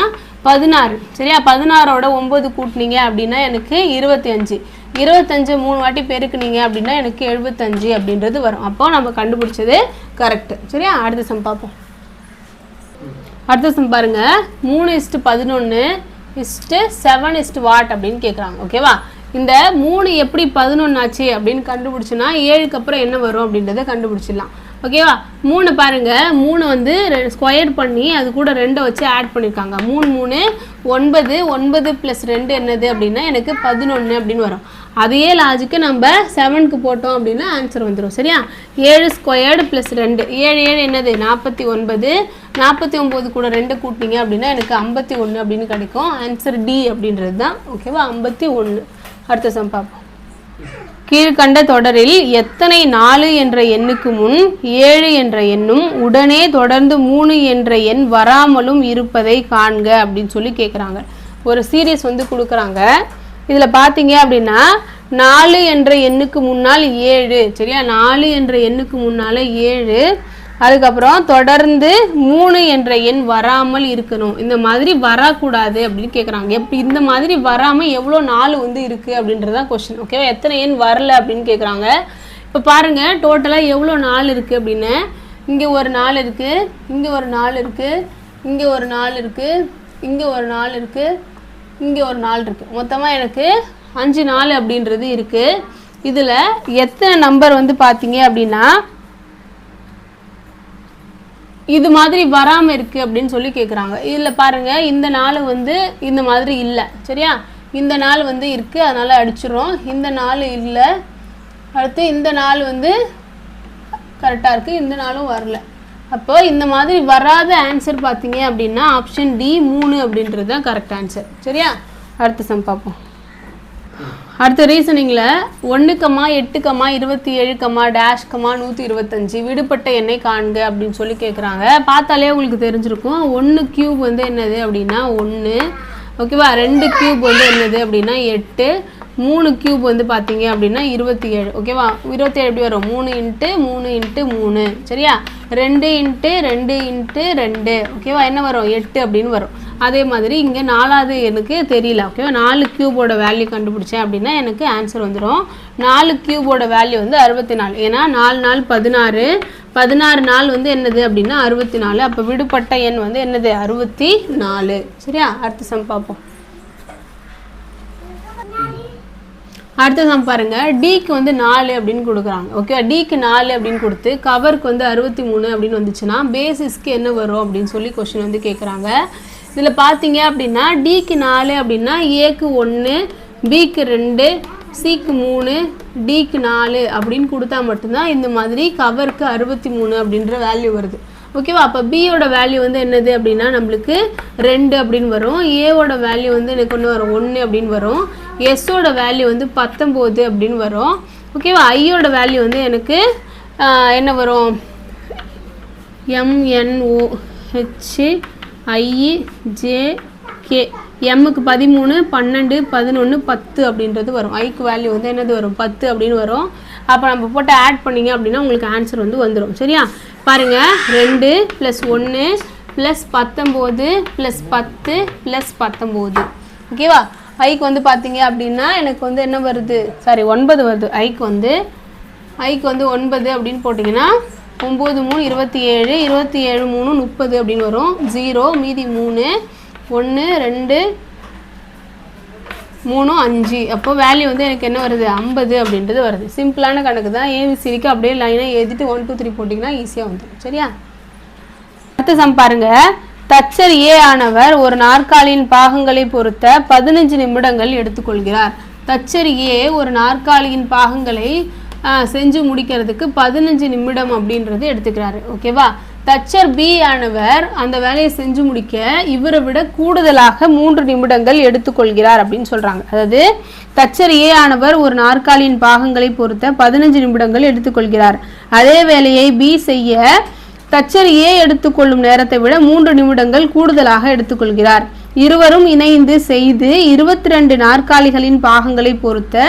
16. சரியா? 16ஓட 9 கூட்டினீங்க அப்படின்னா எனக்கு 25. 25 3 வாட்டி பெருக்குனீங்க அப்படின்னா எனக்கு 75 அப்படின்றது வரும். அப்போ நம்ம கண்டுபிடிச்சது கரெக்ட். சரியா? அடுத்த சம் பார்ப்போம். அடுத்த சம் பாருங்க. 3:11 7 வாட் அப்படின்னு கேட்குறாங்க. ஓகேவா? இந்த 3 எப்படி 11 ஆச்சு அப்படின்னு கண்டுபிடிச்சுன்னா 7க்கு அப்புறம் என்ன வரும் அப்படின்றத கண்டுபிடிச்சிடலாம். ஓகேவா? 3 பாருங்க. 3 வந்து ஸ்கொயர் பண்ணி அது கூட 2 வச்சு ஆட் பண்ணியிருக்காங்க. 3 3 9. 9 + 2 என்னது அப்படின்னா எனக்கு 11 அப்படின்னு வரும். அதே லாஜிக்கு நம்ம 7க்கு போட்டோம் அப்படின்னா ஆன்சர் வந்துடும். சரியா? 7² + 2 7 7 என்னது 49. 49 கூட 2 கூட்டினீங்க அப்படின்னா எனக்கு 51 அப்படின்னு கிடைக்கும். ஆன்சர் டி அப்படின்றது தான். ஓகேவா? 51. அடுத்த சம் பார்ப்போம். கீழ்கண்ட தொடரில் எத்தனை 4 என்ற எண்ணுக்கு முன் 7 என்ற எண்ணும் உடனே தொடர்ந்து 3 என்ற எண் வராமலும் இருப்பதை காண்க அப்படின்னு சொல்லி கேட்குறாங்க. ஒரு சீரியஸ் வந்து கொடுக்குறாங்க. இதில் பார்த்தீங்க அப்படின்னா 4 என்ற எண்ணுக்கு முன்னால் 7. சரியா? 4 என்ற எண்ணுக்கு முன்னால் 7. அதுக்கப்புறம் தொடர்ந்து 3 என்ற எண் வராமல் இருக்கணும். இந்த மாதிரி வரக்கூடாது அப்படின்னு கேட்குறாங்க. எப்படி இந்த மாதிரி வராமல் எவ்வளோ 4 வந்து இருக்குது அப்படின்றதான் கொஸ்டின். ஓகேவா? எத்தனை எண் வரல அப்படின்னு கேட்குறாங்க. இப்போ பாருங்கள் டோட்டலாக எவ்வளோ 4 இருக்குது அப்படின்னு. இங்கே ஒரு 4 இருக்குது, இங்கே ஒரு 4 இருக்குது, இங்கே ஒரு 4 இருக்குது, இங்கே ஒரு 4 இருக்குது, இங்கே ஒரு 4 இருக்குது. மொத்தமாக எனக்கு 5 4 அப்படின்றது இருக்குது. இதில் எத்தனை நம்பர் வந்து பார்த்தீங்க அப்படின்னா இது மாதிரி வராமல் இருக்குது அப்படின்னு சொல்லி கேட்குறாங்க. இதில் பாருங்கள் இந்த 4 வந்து இந்த மாதிரி இல்லை. சரியா? இந்த 4 வந்து இருக்குது, அதனால் அடிச்சிடும். இந்த 4 இல்லை. அடுத்து இந்த 4 வந்து கரெக்டாக இருக்குது, இந்த 4ம் வரல. அப்போ இந்த மாதிரி வராத ஆன்சர் பார்த்தீங்க அப்படின்னா ஆப்ஷன் டி 3 அப்படின்றது தான் கரெக்ட் ஆன்சர். சரியா? அடுத்த சம் பார்ப்போம். அடுத்த ரீசனிங்கில் 1, 8, 27, -125 விடுபட்ட எண்ணை காண்க அப்படின்னு சொல்லி கேட்குறாங்க. பார்த்தாலே உங்களுக்கு தெரிஞ்சிருக்கும். 1³ வந்து என்னது அப்படின்னா 1. ஓகேவா? 2³ வந்து என்னது அப்படின்னா 8. 3³ வந்து பார்த்தீங்க அப்படின்னா 27. ஓகேவா? 27 எப்படி வரும்? 3 × 3 × 3. சரியா? 2 × 2 × 2. ஓகேவா? என்ன வரும்? 8 அப்படின்னு வரும். அதே மாதிரி இங்கே 4வது எனக்கு தெரியல. ஓகேவா? 4³ வேல்யூ கண்டுபிடிச்சேன் அப்படின்னா எனக்கு ஆன்சர் வந்துடும். 4³ வேல்யூ வந்து 64. ஏன்னா 4 4 16. 16 நாள் வந்து என்னது அப்படின்னா 64. அப்போ விடுபட்ட எண் வந்து என்னது 64. சரியா? அடுத்த சம் பார்ப்போம். அடுத்த சம் பாருங்க. டிக்கு வந்து 4 அப்படின்னு கொடுக்குறாங்க. ஓகே, டிக்கு 4 அப்படின்னு கொடுத்து கவருக்கு வந்து 63 அப்படின்னு வந்துச்சுன்னா பேசிஸ்க்கு என்ன வரும் அப்படின்னு சொல்லி கொஸ்டின் வந்து கேட்குறாங்க. இதில் பார்த்தீங்க அப்படின்னா டிக்கு 4 அப்படின்னா ஏக்கு 1, பிக்கு 2, சிக்கு 3, டிக்கு 4 அப்படின்னு கொடுத்தா மட்டும்தான் இந்த மாதிரி கவருக்கு 63 அப்படின்ற வேல்யூ வருது. ஓகேவா? அப்போ பியோட வேல்யூ வந்து என்னது அப்படின்னா நம்மளுக்கு 2 அப்படின்னு வரும். ஏவோட வேல்யூ வந்து எனக்கு ஒன்று வரும் 1 அப்படின்னு வரும். எஸ்ஸோட வேல்யூ வந்து 19 அப்படின்னு வரும். ஓகேவா? ஐயோட வேல்யூ வந்து எனக்கு என்ன வரும்? MNOHIJK. எம்முக்கு 13, 12, 11, 10 அப்படின்றது வரும். ஐக்கு வேல்யூ வந்து என்னது வரும்? 10 அப்படின்னு வரும். அப்போ நம்ம போட்டு ஆட் பண்ணிங்க அப்படின்னா உங்களுக்கு ஆன்சர் வந்து வந்துடும். சரியா? பாருங்கள், 2 + 1 + 19 + 10 + 19. ஓகேவா? ஐக்கு வந்து பார்த்தீங்க அப்படின்னா எனக்கு வந்து என்ன வருது? 9 வருது. ஐக்கு வந்து 9 அப்படின்னு போட்டிங்கன்னா 9 3 27, 27 3 30 அப்படின்னு வரும். 0 மீதி 3, 1 2 3 5. அப்போ வேல்யூ வந்து எனக்கு என்ன வருது? 50 அப்படின்றது வருது. சிம்பிளான கணக்கு தான். ஏபிசிடிக்கு அப்படியே லைனாக எழுதிட்டு 1 2 3 போட்டிங்கன்னா ஈஸியாக வந்துடும். சரியா? அடுத்த சம் பாருங்க. தச்சர் ஏ ஆனவர் ஒரு நாற்காலியின் பாகங்களை பொறுத்த 15 நிமிடங்கள் எடுத்துக்கொள்கிறார். தச்சர் ஏ ஒரு நாற்காலியின் பாகங்களை செஞ்சு முடிக்கிறதுக்கு 15 நிமிடம் அப்படின்றது எடுத்துக்கிறாரு. ஓகேவா? தச்சர் பி ஆனவர் அந்த வேலையை செஞ்சு முடிக்க இவரை விட கூடுதலாக 3 நிமிடங்கள் எடுத்துக்கொள்கிறார் அப்படின்னு சொல்றாங்க. அதாவது தச்சர் ஏ ஆனவர் ஒரு நாற்காலியின் பாகங்களை பொறுத்த 15 நிமிடங்கள் எடுத்துக்கொள்கிறார். அதே வேலையை பி செய்ய தச்சர் ஏ எடுத்துக்கொள்ளும் நேரத்தை விட 3 நிமிடங்கள் கூடுதலாக எடுத்துக்கொள்கிறார். இருவரும் இணைந்து செய்து 22 நாற்காலிகளின் பாகங்களை பொறுத்த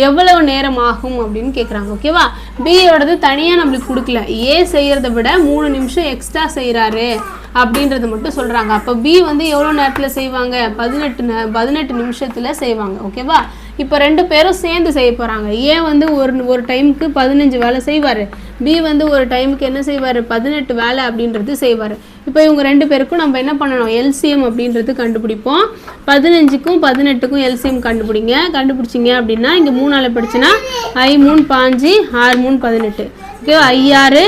எவ்வளவு நேரம் ஆகும் அப்படின்னு கேட்குறாங்க. ஓகேவா? பியோடது தனியாக நம்மளுக்கு கொடுக்கல, ஏ செய்கிறத விட 3 நிமிஷம் எக்ஸ்ட்ரா செய்கிறாரு அப்படின்றது மட்டும் சொல்கிறாங்க. அப்போ பி வந்து எவ்வளோ நேரத்தில் செய்வாங்க? 18 நிமிஷத்தில் செய்வாங்க. ஓகேவா? இப்போ 2 பேரும் சேர்ந்து செய்ய போகிறாங்க. ஏ வந்து ஒரு டைமுக்கு 15 வேலை செய்வார், பி வந்து ஒரு டைமுக்கு என்ன செய்வார்? 18 வேலை அப்படின்றது செய்வார். இப்போ இவங்க 2 பேருக்கும் நம்ம என்ன பண்ணணும்? எல்சிஎம் அப்படின்றது கண்டுபிடிப்போம். 15க்கும் 18க்கும் எல்சிஎம் கண்டுபிடிச்சிங்க அப்படின்னா இங்கே 3ஆல் படிச்சுன்னா I 3 5 6 3 18. ஓகே, 5 6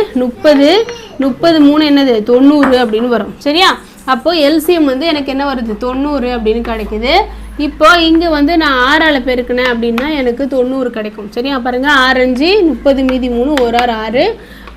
30 3 என்னது 90 அப்படின்னு வரும். சரியா? அப்போ எல்சிஎம் வந்து எனக்கு என்ன வருது? 90 அப்படின்னு கிடைக்குது. இப்போ இங்கே வந்து நான் 6ஆல் பெருக்கினேன் அப்படின்னா எனக்கு 90 கிடைக்கும். சரியா? பாருங்க, 6 5 30 மீதி 3 1 6 6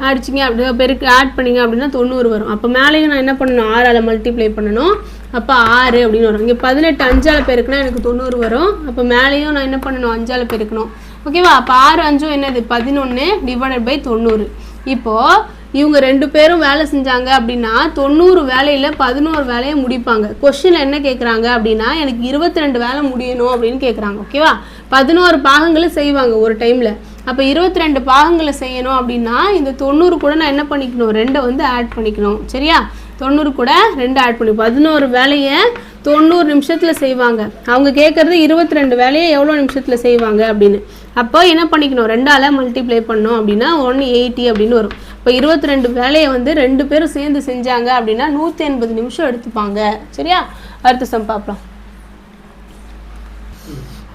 அடிச்சிங்க அப்படி பெருக்கு ஆட் பண்ணிங்க அப்படின்னா 90 வரும். அப்போ மேலேயும் நான் என்ன பண்ணணும்? 6ஆல் மல்டிப்ளை பண்ணணும். அப்போ 6 அப்படின்னு வரும். இங்கே 18 5ஆல் பெருக்குனா எனக்கு 90 வரும். அப்போ மேலேயும் நான் என்ன பண்ணணும்? 5ஆல் பெருக்கணும். ஓகேவா? அப்போ 6 5 என்னது? 11 டிவைடட் பை 90. இப்போது இவங்க 2 பேரும் வேலை செஞ்சாங்க அப்படின்னா 90 வேலையில் 11 வேலையை முடிப்பாங்க. கொஸ்டினில் என்ன கேட்குறாங்க அப்படின்னா எனக்கு 22 வேலை முடியணும் அப்படின்னு கேட்குறாங்க. ஓகேவா? 11 பாகங்களை செய்வாங்க ஒரு டைமில். அப்போ 22 பாகங்களை செய்யணும் அப்படின்னா இந்த 90 கூட நான் என்ன பண்ணிக்கணும்? 2 வந்து ஆட் பண்ணிக்கணும். சரியா? 90 கூட 2 ஆட் பண்ணி 11 வேலையை 90 நிமிஷத்தில் செய்வாங்க. அவங்க கேட்குறது 22 வேலையை எவ்வளோ நிமிஷத்தில் செய்வாங்க அப்படின்னு. அப்போ என்ன பண்ணிக்கணும்? 2ஆல் மல்டிப்ளை பண்ணோம் அப்படின்னா 180 அப்படின்னு வரும். இப்போ 22 வேலையை வந்து 2 பேரும் சேர்ந்து செஞ்சாங்க அப்படின்னா 180 நிமிஷம் எடுத்துப்பாங்க. சரியா? அடுத்த சம் பார்க்கலாம்.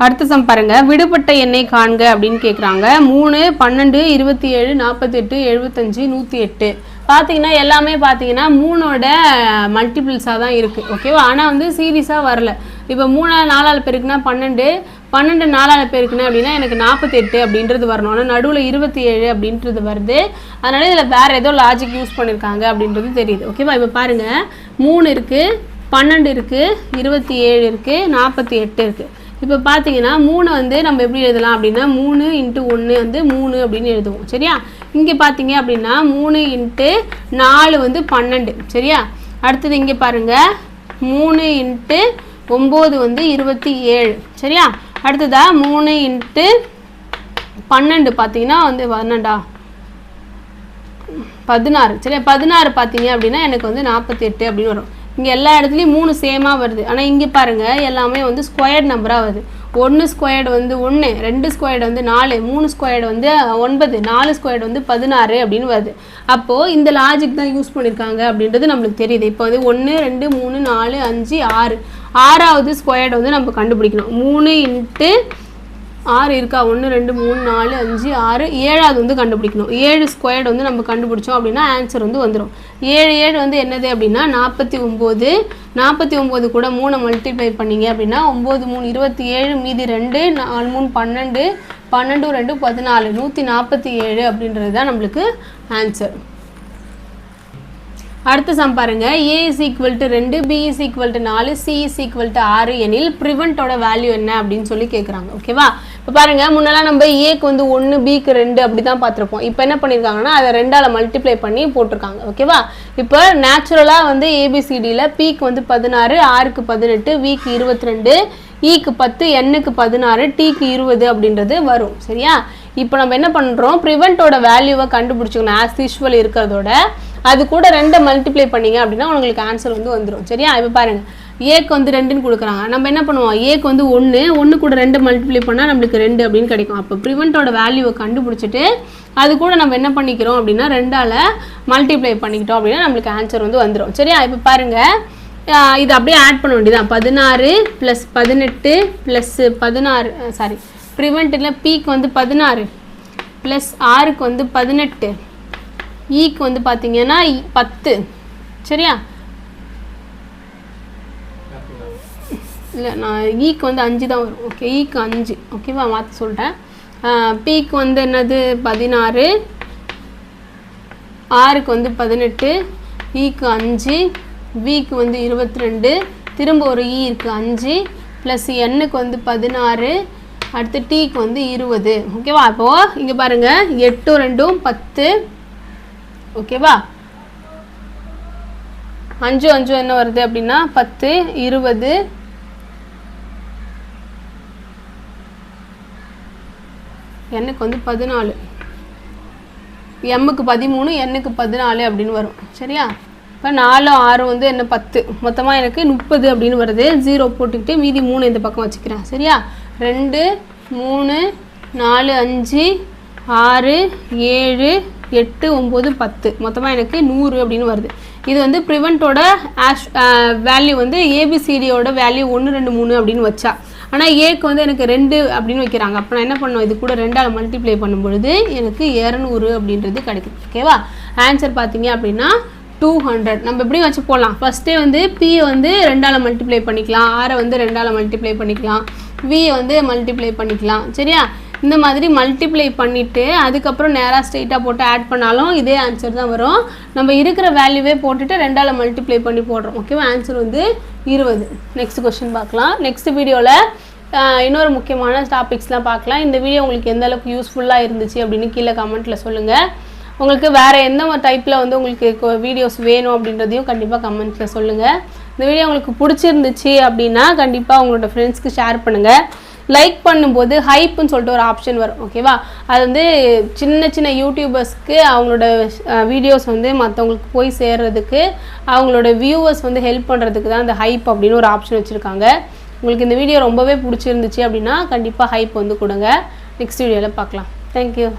அடுத்த சம் பாருங்க, விடுபட்ட எண்ணை காண்க அப்படின்னு கேட்குறாங்க. 3 12 27 48 75 108. பார்த்தீங்கன்னா எல்லாமே பார்த்தீங்கன்னா 3ஓட மல்டிபிள்ஸாக தான் இருக்குது. ஓகேவா? ஆனால் வந்து சீரீஸாக வரல. இப்போ 3 4ஆல் பெருக்குனா 12 4ஆல் பெருக்குனேன் அப்படின்னா எனக்கு 48 அப்படின்றது வரணும். ஆனால் நடுவில் 27 அப்படின்றது வருது. அதனால் இதில் வேறு ஏதோ லாஜிக் யூஸ் பண்ணியிருக்காங்க அப்படின்றது தெரியுது. ஓகேவா? இப்போ பாருங்கள், 3 இருக்குது, 12 இருக்குது, 27 இருக்குது, 48 இருக்குது. இப்போ பார்த்தீங்கன்னா 3 வந்து நம்ம எப்படி எழுதலாம் அப்படின்னா 3 × 1 வந்து 3 அப்படின்னு எழுதுவோம். சரியா? இங்கே பார்த்தீங்க அப்படின்னா 3 × 4 வந்து 12. சரியா? அடுத்தது இங்கே பாருங்கள், 3 × 9 வந்து 27. சரியா? அடுத்ததா 3 × 12 பார்த்தீங்கன்னா வந்து 16. சரியா? 16 பார்த்தீங்க அப்படின்னா எனக்கு வந்து 48 அப்படின்னு வரும். இங்கே எல்லா இடத்துலையும் 3 சேமாக வருது. ஆனால் இங்கே பாருங்கள் எல்லாமே வந்து ஸ்கொயர்ட் நம்பராக வருது. 1 ஸ்கொயர்டு வந்து 1, 2 ஸ்கொயர்டு வந்து 4, 3 ஸ்கொயர்டு வந்து 9, 4 ஸ்கொயர்டு வந்து 16 அப்படின்னு வருது. அப்போது இந்த லாஜிக் தான் யூஸ் பண்ணியிருக்காங்க அப்படின்றது நம்மளுக்கு தெரியுது. இப்போ வந்து 1 2 3 4 5 6, 6ஆவது ஸ்கொயர்டு வந்து நம்ம கண்டுபிடிக்கணும். 3 × 6 இருக்கா? 1 2 3 4 5 6, 7ஆவது வந்து கண்டுபிடிக்கணும். 7 ஸ்கொயர்டு வந்து நம்ம கண்டுபிடிச்சோம் அப்படின்னா ஆன்சர் வந்து வந்துடும். 7 7 வந்து என்னது அப்படின்னா 49. 49 கூட 3 மல்டிப்ளை பண்ணிங்க அப்படின்னா 9 3 27 மீதி 2 4 3 12 12 2 14 147 அப்படின்றது தான் நம்மளுக்கு ஆன்சர். அடுத்த சம் பாருங்க, A is equal to 2, B is equal to 4, C is equal to 6 எனில் ப்ரிவென்ட்டோட வேல்யூ என்ன அப்படின்னு சொல்லி கேட்குறாங்க. ஓகேவா? இப்போ பாருங்க, முன்னெல்லாம் நம்ம ஏக்கு வந்து 1 பிக்கு 2 அப்படி தான் பார்த்துருப்போம். இப்போ என்ன பண்ணியிருக்காங்கன்னா அதை 2ஆல் மல்டிப்ளை பண்ணி போட்டிருக்காங்க. ஓகேவா? இப்போ நேச்சுரலாக வந்து ஏபிசிடியில் பிக்கு வந்து 16, ஆருக்கு 18, விக்கு 22, ஈக்கு 10, எண்ணுக்கு 16, டீக்கு 20 அப்படின்றது வரும். சரியா? இப்போ நம்ம என்ன பண்ணுறோம்? ப்ரிவென்ட்டோட வேல்யூவை கண்டுபிடிச்சிக்கணும். ஆஸ் யூஷுவல் இருக்கிறதோட அது கூட 2 மல்டிப்ளை பண்ணிங்க அப்படின்னா உங்களுக்கு ஆன்சர் வந்து வந்துடும். சரியா? இப்போ பாருங்கள், ஏக்கு வந்து 2ன்னு கொடுக்குறாங்க. நம்ம என்ன பண்ணுவோம்? ஏக்கு வந்து 1 கூட 2 மல்டிப்ளை பண்ணால் நம்மளுக்கு 2 அப்படின்னு கிடைக்கும். அப்போ ப்ரிவென்ட்டோட வேல்யூவை கண்டுபிடிச்சிட்டு அது கூட நம்ம என்ன பண்ணிக்கிறோம் அப்படின்னா 2ஆல் மல்டிப்ளை பண்ணிக்கிட்டோம் அப்படின்னா நம்மளுக்கு ஆன்சர் வந்து வந்துடும். சரியா? இப்போ பாருங்கள், இது அப்படியே ஆட் பண்ண வேண்டியதான். 16 + 18 + 16, சாரி ப்ரிவென்ட்டில் பிக்கு வந்து 16 ப்ளஸ் ஆருக்கு வந்து 18, ஈக்கு வந்து பார்த்தீங்கன்னா 10. சரியா? இல்லை, நான் ஈக்கு வந்து 5 தான் வரும். ஓகே, ஈக்கு 5. ஓகேவா? மாற்றி சொல்லிட்டேன். பிக்கு வந்து என்னது 16, ஆருக்கு வந்து 18, ஈக்கு 5, விக்கு வந்து 22, திரும்ப ஒரு இ இருக்குது 5 ப்ளஸ் எண்ணுக்கு வந்து 16, அடுத்து டீக்கு வந்து 20. ஓகேவா? அப்போது இங்கே பாருங்கள் 8 2 10. ஓகேவா? 5 5 என்ன வருது அப்படின்னா 10, 20, எண்ணுக்கு வந்து 14, எம்முக்கு 13, எண்ணுக்கு 14 அப்படின்னு வரும். சரியா? இப்போ 4 6 வந்து என்ன 10, மொத்தமாக எனக்கு 30 அப்படின்னு வருது. 0 போட்டுக்கிட்டு மீதி 3 இந்த பக்கம் வச்சுக்கிறேன். சரியா? 2 3 4 5 6 7 8 9 10, மொத்தமாக எனக்கு 100 அப்படின்னு வருது. இது வந்து ப்ரிவெண்ட்டோட வேல்யூ வந்து ஏபிசிடியோட வேல்யூ 1 2 3 அப்படின்னு வச்சா, ஆனால் ஏக்கு வந்து எனக்கு 2 அப்படின்னு வைக்கிறாங்க. அப்போ நான் என்ன பண்ணுவேன், இது கூட 2ஆல் மல்டிப்ளை பண்ணும்பொழுது எனக்கு 200 அப்படின்றது கிடைக்கும். ஓகேவா? ஆன்சர் பார்த்தீங்க அப்படின்னா 200. நம்ம எப்படி வச்சு போடலாம், ஃபஸ்ட்டே வந்து பியை வந்து 2ஆல் மல்டிப்ளை பண்ணிக்கலாம், ஆரை வந்து 2ஆல் மல்டிப்ளை பண்ணிக்கலாம், வியை வந்து மல்டிப்ளை பண்ணிக்கலாம். சரியா? இந்த மாதிரி மல்டிப்ளை பண்ணிவிட்டு அதுக்கப்புறம் நேராக ஸ்ட்ரெயிட்டாக போட்டு ஆட் பண்ணாலும் இதே ஆன்சர் தான் வரும். நம்ம இருக்கிற வேல்யூவே போட்டுட்டு 2ஆல் மல்டிப்ளை பண்ணி போடுறோம். ஓகேவா? ஆன்சர் வந்து 20. நெக்ஸ்ட் கொஸ்டின் பார்க்கலாம். நெக்ஸ்ட் வீடியோவில் இன்னொரு முக்கியமான டாபிக்ஸ்லாம் பார்க்கலாம். இந்த வீடியோ உங்களுக்கு எந்த அளவுக்கு யூஸ்ஃபுல்லாக இருந்துச்சு அப்படின்னு கீழே கமெண்ட்டில் சொல்லுங்கள். உங்களுக்கு வேறு எந்த டைப்பில் வந்து உங்களுக்கு வீடியோஸ் வேணும் அப்படின்றதையும் கண்டிப்பாக கமெண்ட்ஸில் சொல்லுங்கள். இந்த வீடியோ உங்களுக்கு பிடிச்சிருந்துச்சு அப்படின்னா கண்டிப்பாக உங்களோட ஃப்ரெண்ட்ஸ்க்கு ஷேர் பண்ணுங்கள். லைக் பண்ணும்போது ஹைப்புன்னு சொல்லிட்டு ஒரு ஆப்ஷன் வரும். ஓகேவா? அது வந்து சின்ன சின்ன யூடியூபர்ஸ்க்கு அவங்களோட வீடியோஸ் வந்து மற்றவங்களுக்கு போய் சேர்றதுக்கு, அவங்களோட வியூவர்ஸ் வந்து ஹெல்ப் பண்ணுறதுக்கு தான் இந்த ஹைப் அப்படின்னு ஒரு ஆப்ஷன் வச்சுருக்காங்க. உங்களுக்கு இந்த வீடியோ ரொம்பவே பிடிச்சிருந்துச்சு அப்படின்னா கண்டிப்பாக ஹைப் வந்து கொடுங்க. நெக்ஸ்ட் வீடியோவில் பார்க்கலாம். தேங்க்யூ.